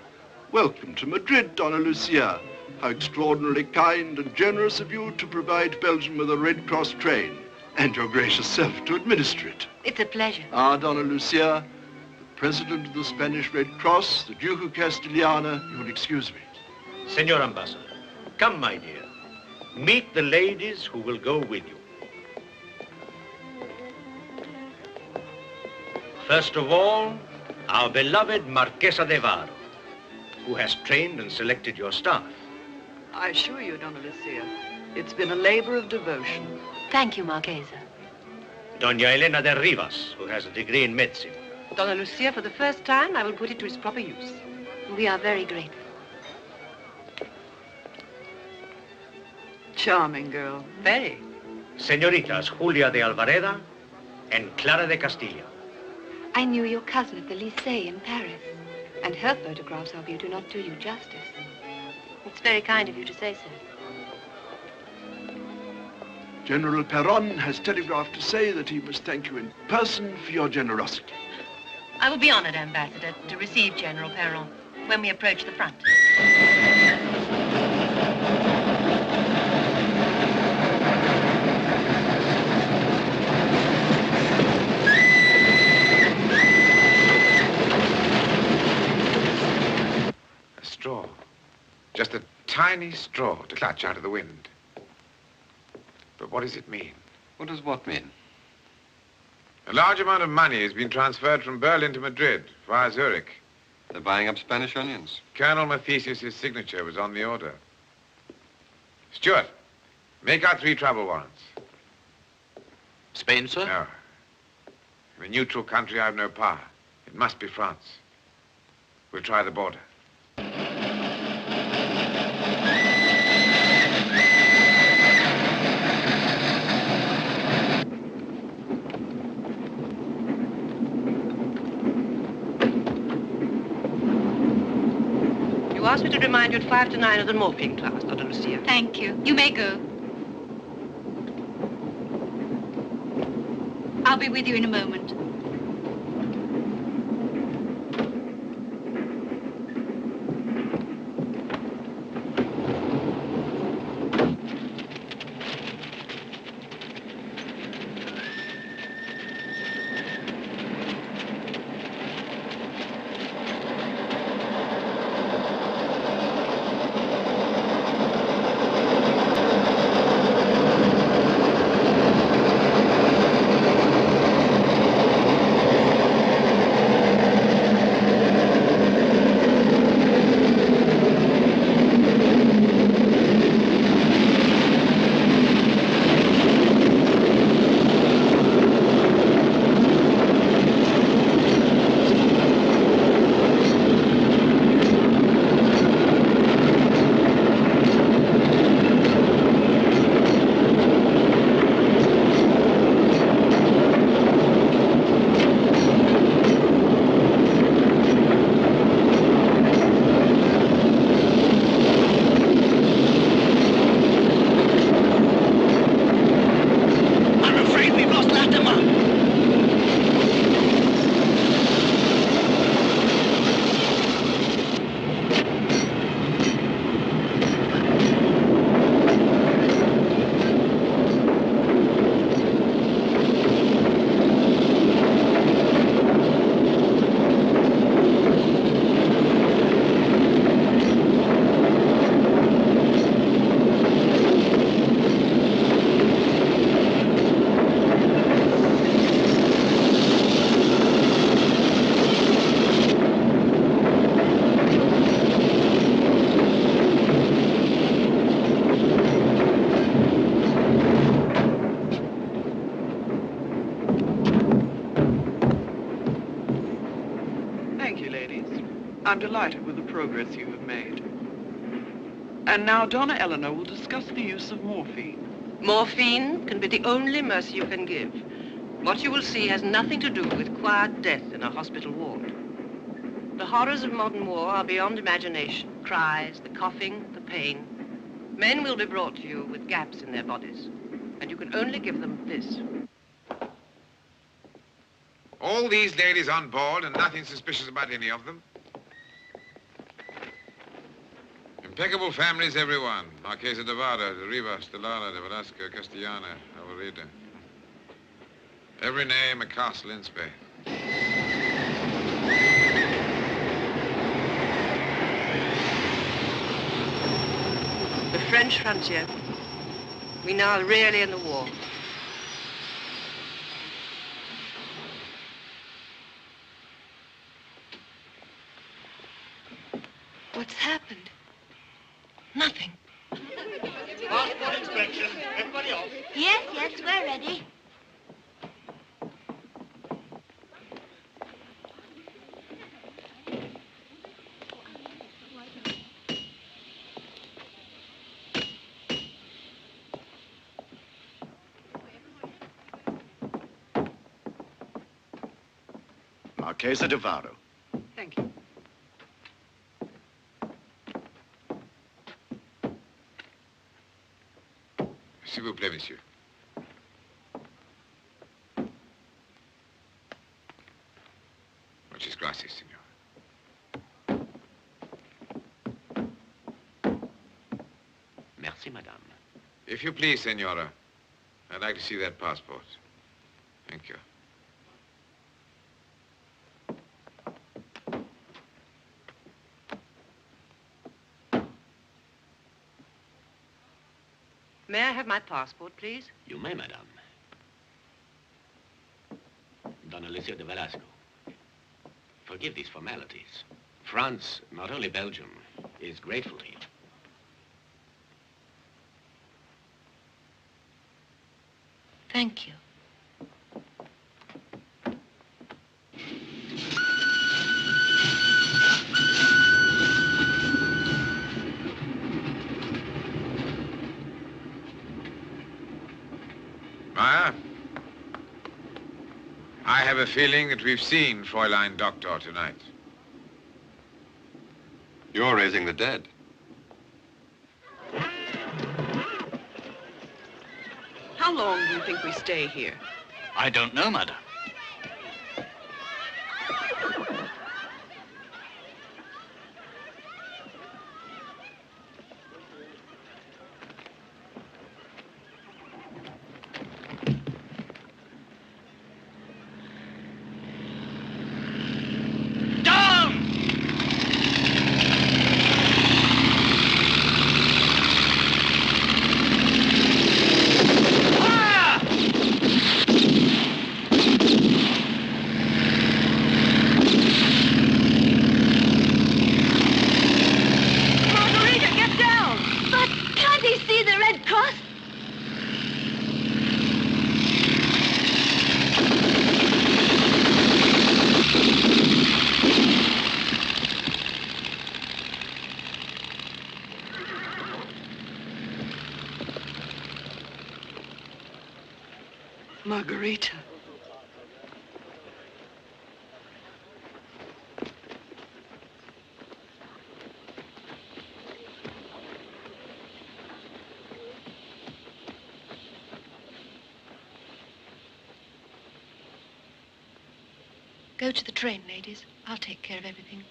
Welcome to Madrid, Donna Lucia. How extraordinarily kind and generous of you to provide Belgium with a Red Cross train, and your gracious self to administer it. It's a pleasure. Ah, Donna Lucia, the President of the Spanish Red Cross, the Duke of Castellana, you'll excuse me. Senor Ambassador, come, my dear. Meet the ladies who will go with you. First of all, our beloved Marquesa de Varo, who has trained and selected your staff. I assure you, Donna Lucia, it's been a labor of devotion. Thank you, Marquesa. Doña Elena de Rivas, who has a degree in medicine. Donna Lucia, for the first time, I will put it to its proper use. We are very grateful. Charming girl. Very. Señoritas Julia de Alvareda and Clara de Castilla. I knew your cousin at the Lycée in Paris, and her photographs of you do not do you justice. It's very kind of you to say so. General Perron has telegraphed to say that he must thank you in person for your generosity. I will be honored, Ambassador, to receive General Perron when we approach the front. A straw. Just a tiny straw to clutch out of the wind. But what does it mean? What does what mean? A large amount of money has been transferred from Berlin to Madrid via Zurich. They're buying up Spanish onions. Colonel Mathesius' signature was on the order. Stuart, make out 3 travel warrants. Spain, sir? No. In a neutral country, I have no power. It must be France. We'll try the border. You asked me to remind you at 5 to 9 of the morphine class, Donna Lucia. Thank you. You may go. I'll be with you in a moment. I'm delighted with the progress you have made. And now Donna Eleanor will discuss the use of morphine. Morphine can be the only mercy you can give. What you will see has nothing to do with quiet death in a hospital ward. The horrors of modern war are beyond imagination. Cries, the coughing, the pain. Men will be brought to you with gaps in their bodies, and you can only give them this. All these ladies on board and nothing suspicious about any of them. Impeccable families, everyone. Marquesa de Vara, de Rivas, de Lara, de Velasco, Castellana, Alvareda. Every name a castle in Spain. The French frontier. We now are really in the war. What's happened? Nothing. Passport inspection. Everybody off. Yes, yes, we're ready. Marchesa de Varo. Thank you. S'il vous plaît, monsieur. Muchas gracias, senor. Merci, madame. If you please, senora, I'd like to see that passport. Thank you. May I have my passport, please? You may, madame. Don Alicia de Velasco. Forgive these formalities. France, not only Belgium, is grateful to you. Thank you. Maya, I have a feeling that we've seen Fraulein Doktor tonight. You're raising the dead. How long do you think we stay here? I don't know, madam. Margarita. Go to the train, ladies. I'll take care of everything.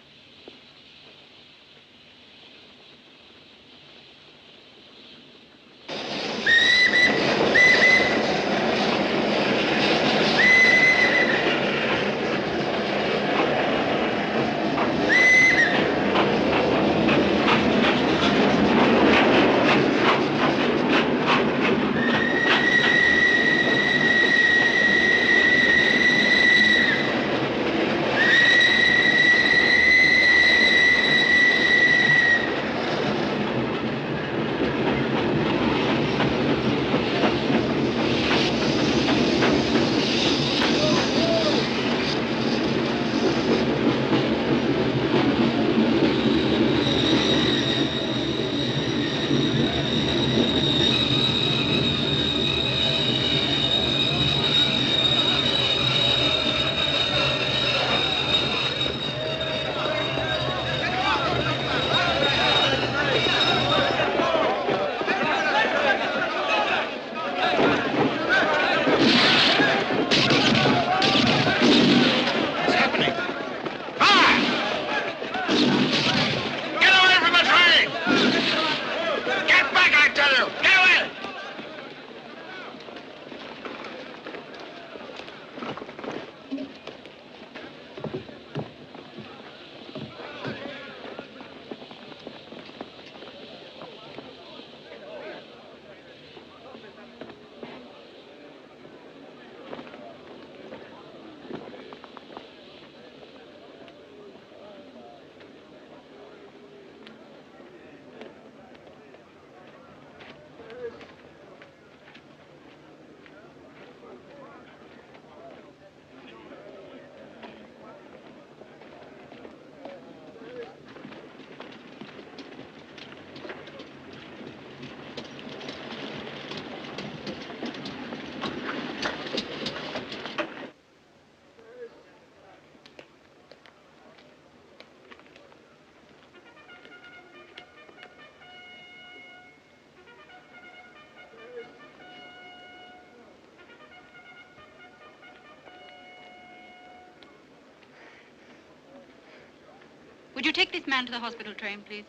Would you take this man to the hospital train, please?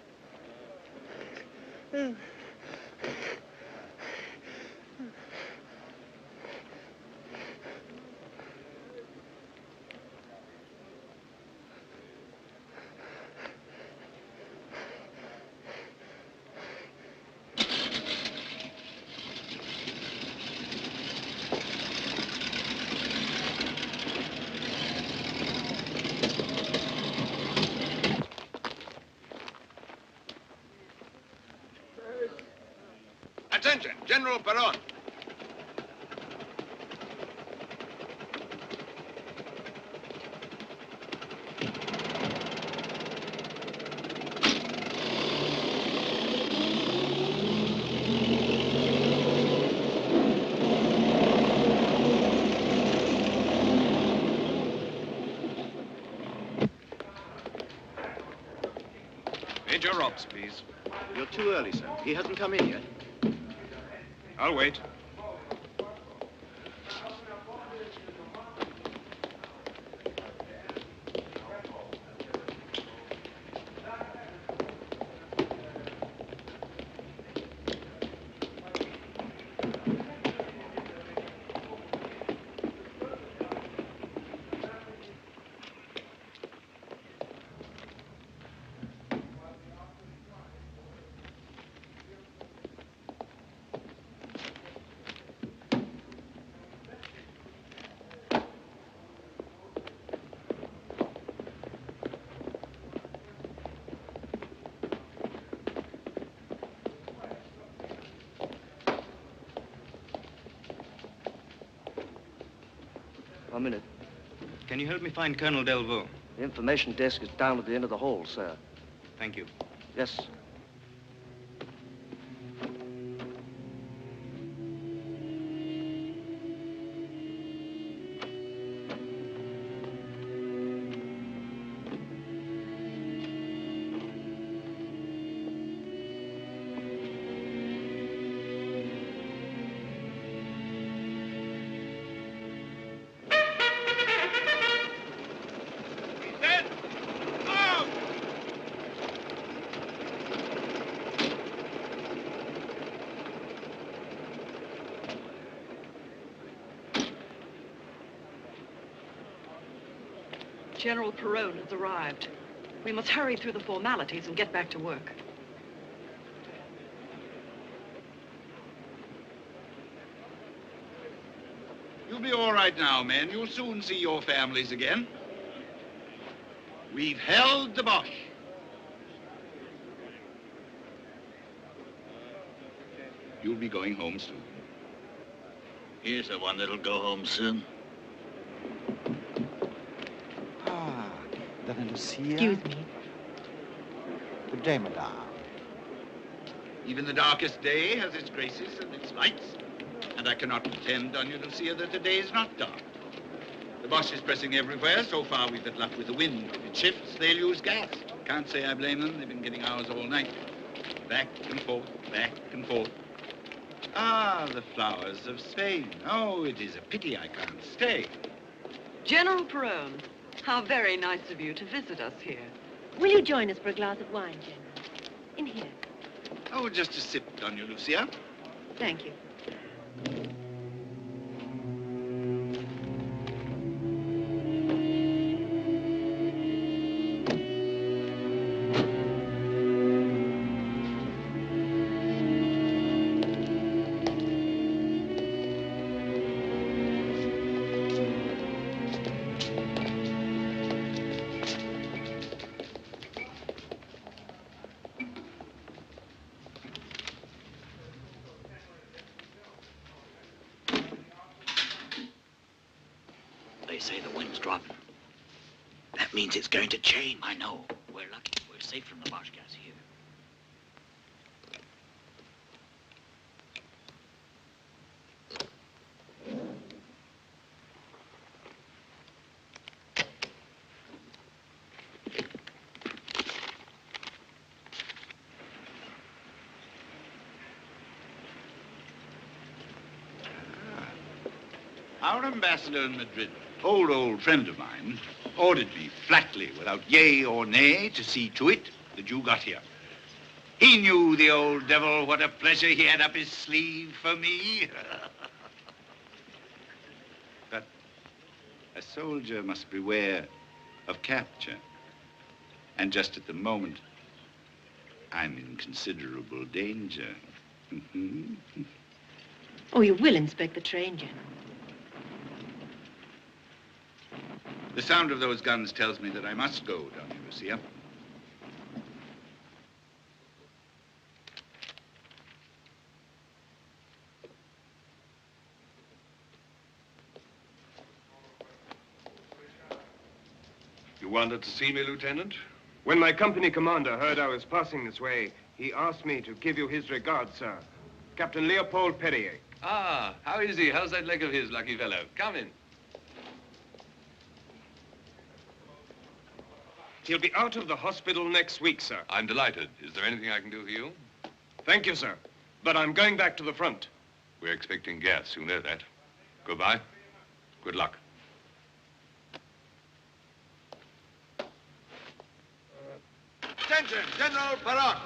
Attention, General Perron. Major Robs, please. You're too early, sir. He hasn't come in yet. I'll wait. One minute. Can you help me find Colonel Delvaux? The information desk is down at the end of the hall, sir. Thank you. Yes. General Perron has arrived. We must hurry through the formalities and get back to work. You'll be all right now, men. You'll soon see your families again. We've held the Boche. You'll be going home soon. Here's the one that'll go home soon. Donna Lucia? Excuse me. Good day, madame. Even the darkest day has its graces and its lights. And I cannot pretend, Donna Lucia, that the day is not dark. The Boche is pressing everywhere. So far, we've had luck with the wind. If it shifts, they'll use gas. Can't say I blame them. They've been getting ours all night. Back and forth, back and forth. Ah, the flowers of Spain. Oh, it is a pity I can't stay. General Perron, how very nice of you to visit us here. Will you join us for a glass of wine, General? In here. Oh, just a sip, Donna Lucia. Thank you. They say the wind's dropping. That means it's going to change. I know. We're lucky. We're safe from the Boche gas here. Our ambassador in Madrid. Old friend of mine ordered me flatly, without yea or nay, to see to it that you got here. He knew, the old devil, what a pleasure he had up his sleeve for me. But a soldier must beware of capture. And just at the moment, I'm in considerable danger. Oh, you will inspect the train, General. The sound of those guns tells me that I must go, Donna Lucia. You wanted to see me, Lieutenant? When my company commander heard I was passing this way, he asked me to give you his regards, sir. Captain Leopold Perrier. Ah, how is he? How's that leg of his, lucky fellow? Come in. He'll be out of the hospital next week, sir. I'm delighted. Is there anything I can do for you? Thank you, sir. But I'm going back to the front. We're expecting gas. You know that. Goodbye. Good luck. Attention, General Perron.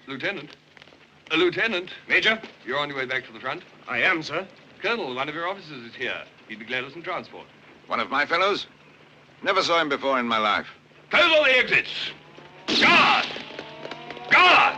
Lieutenant. Lieutenant. Major? You're on your way back to the front? I am, sir. Colonel, one of your officers is here. He'd be glad of some transport. One of my fellows? Never saw him before in my life. Close all the exits! Guard! Guard!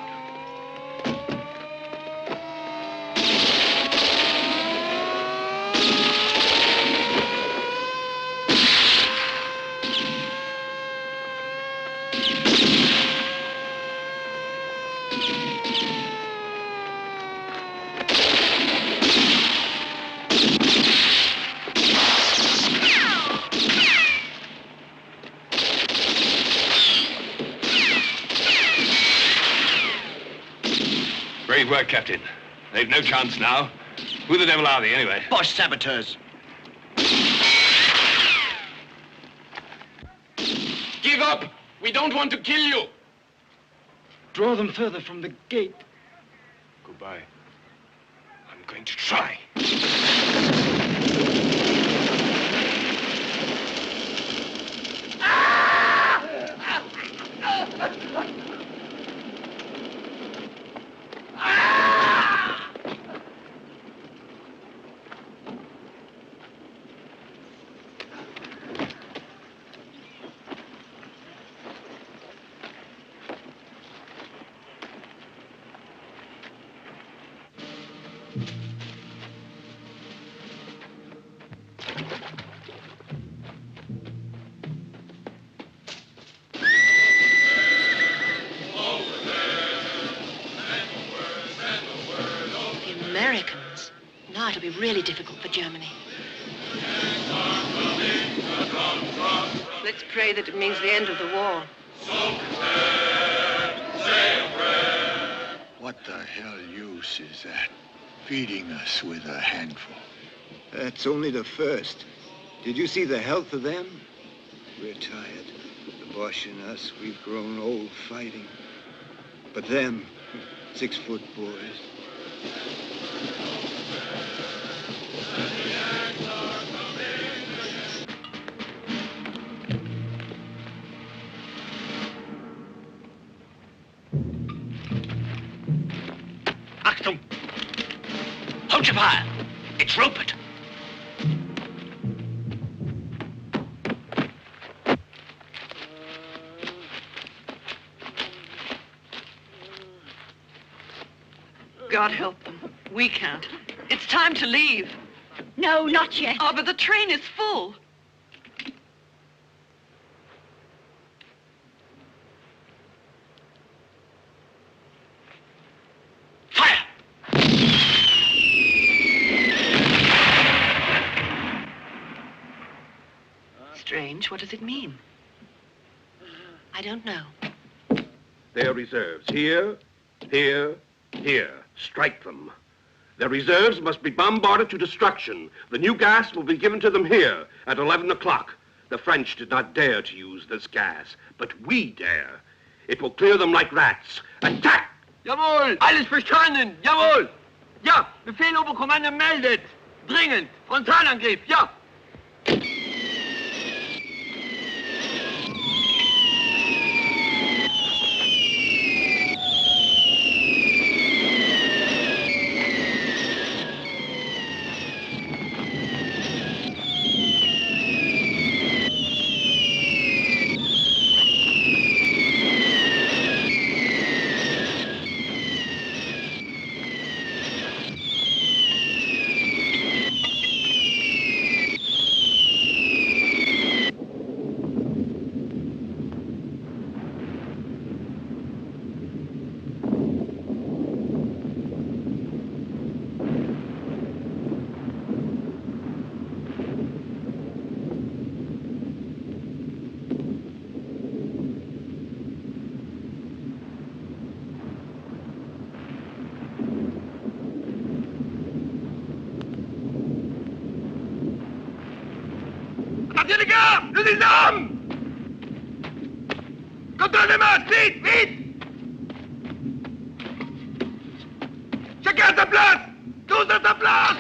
Great work, Captain. They've no chance now. Who the devil are they, anyway? Bosch saboteurs. Give up! We don't want to kill you! Draw them further from the gate. Goodbye. I'm going to try. Americans. Now it'll be really difficult for Germany. Let's pray that it means the end of the war. What the hell use is that? Feeding us with a handful. That's only the first. Did you see the health of them? We're tired. The Bosch and us, we've grown old fighting. But them, 6-foot boys. Achtung! Don't you fire! It's Rupert. God help them. We can't. It's time to leave. No, not yet. Oh, but the train is full. Strange. What does it mean? I don't know. Their reserves. Here, here, here. Strike them. Their reserves must be bombarded to destruction. The new gas will be given to them here at 11 o'clock. The French did not dare to use this gas, but we dare. It will clear them like rats. Attack! Jawohl! Alles verstanden! Jawohl! Ja, Befehl Oberkommando meldet! Dringend! Frontalangriff! Ja! Le nizam! Contrôle des masses, vite, vite! Chacun à sa place! Tous à sa place!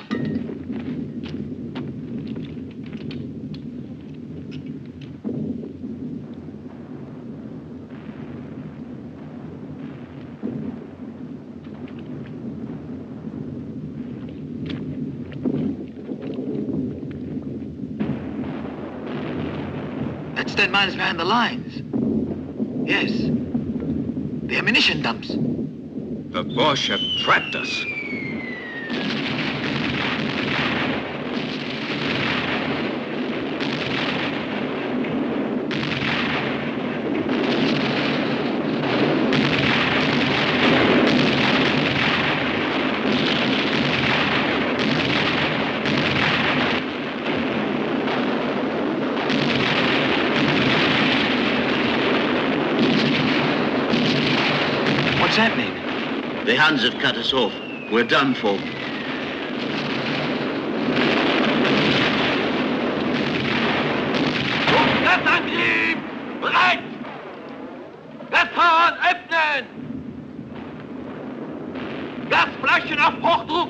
That's 10 miles behind the lines. Yes. The ammunition dumps. The Boche have trapped us. What's happening? The Huns have cut us off. We're done for. Luftangriff! Bereit! Westfahren, öffnen! Gasflaschen auf Hochdruck!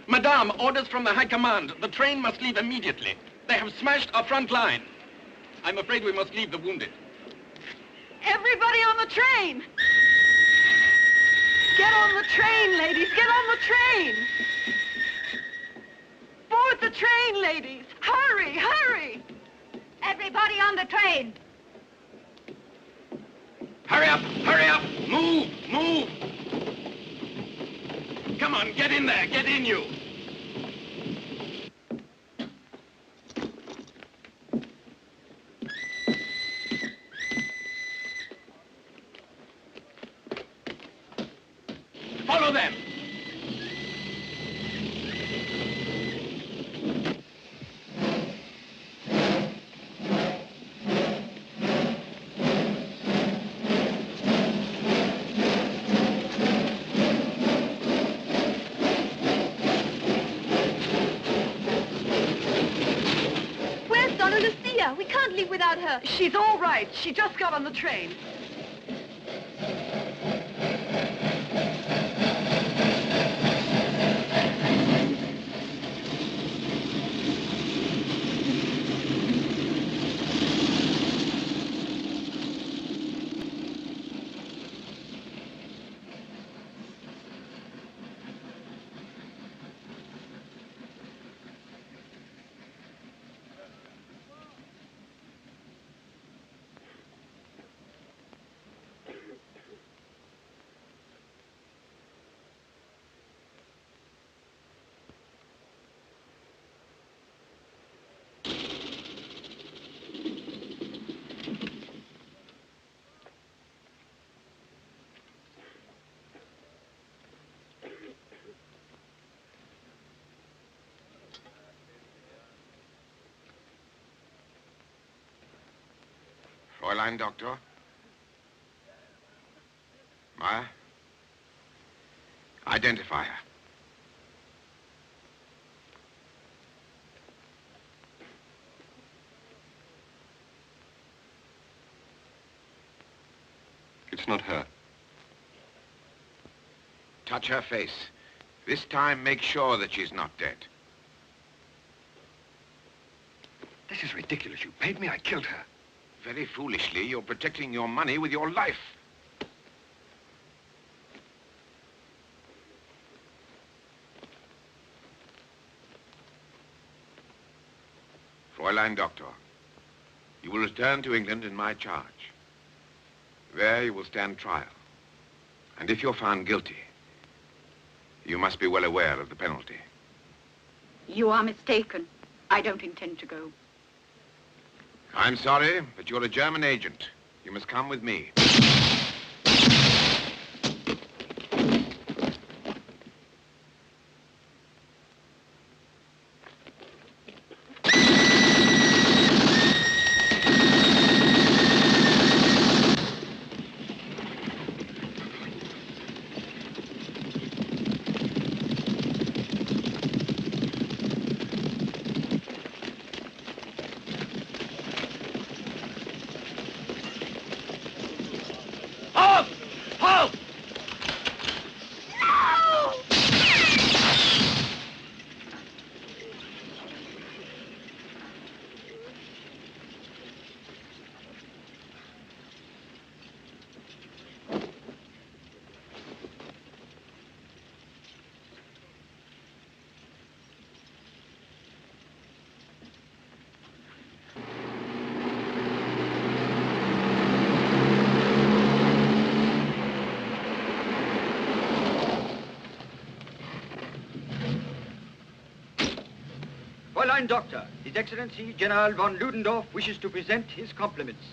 Madame, orders from the High Command. The train must leave immediately. They have smashed our front line. I'm afraid we must leave the wounded. Everybody on the train! Get on the train, ladies! Get on the train! Board the train, ladies! Hurry, hurry! Everybody on the train! Hurry up! Hurry up! Move! Move! Come on, get in there! Get in, you! Follow them! We can't leave without her. She's all right. She just got on the train. Fraulein Doktor. Meyer. Identify her. It's not her. Touch her face. This time, make sure that she's not dead. This is ridiculous. You paid me, I killed her. Very foolishly, you're protecting your money with your life. Fräulein Doktor, you will return to England in my charge. There you will stand trial. And if you're found guilty, you must be well aware of the penalty. You are mistaken. I don't intend to go. I'm sorry, but you're a German agent. You must come with me. Fräulein Doktor, His Excellency General von Ludendorff wishes to present his compliments.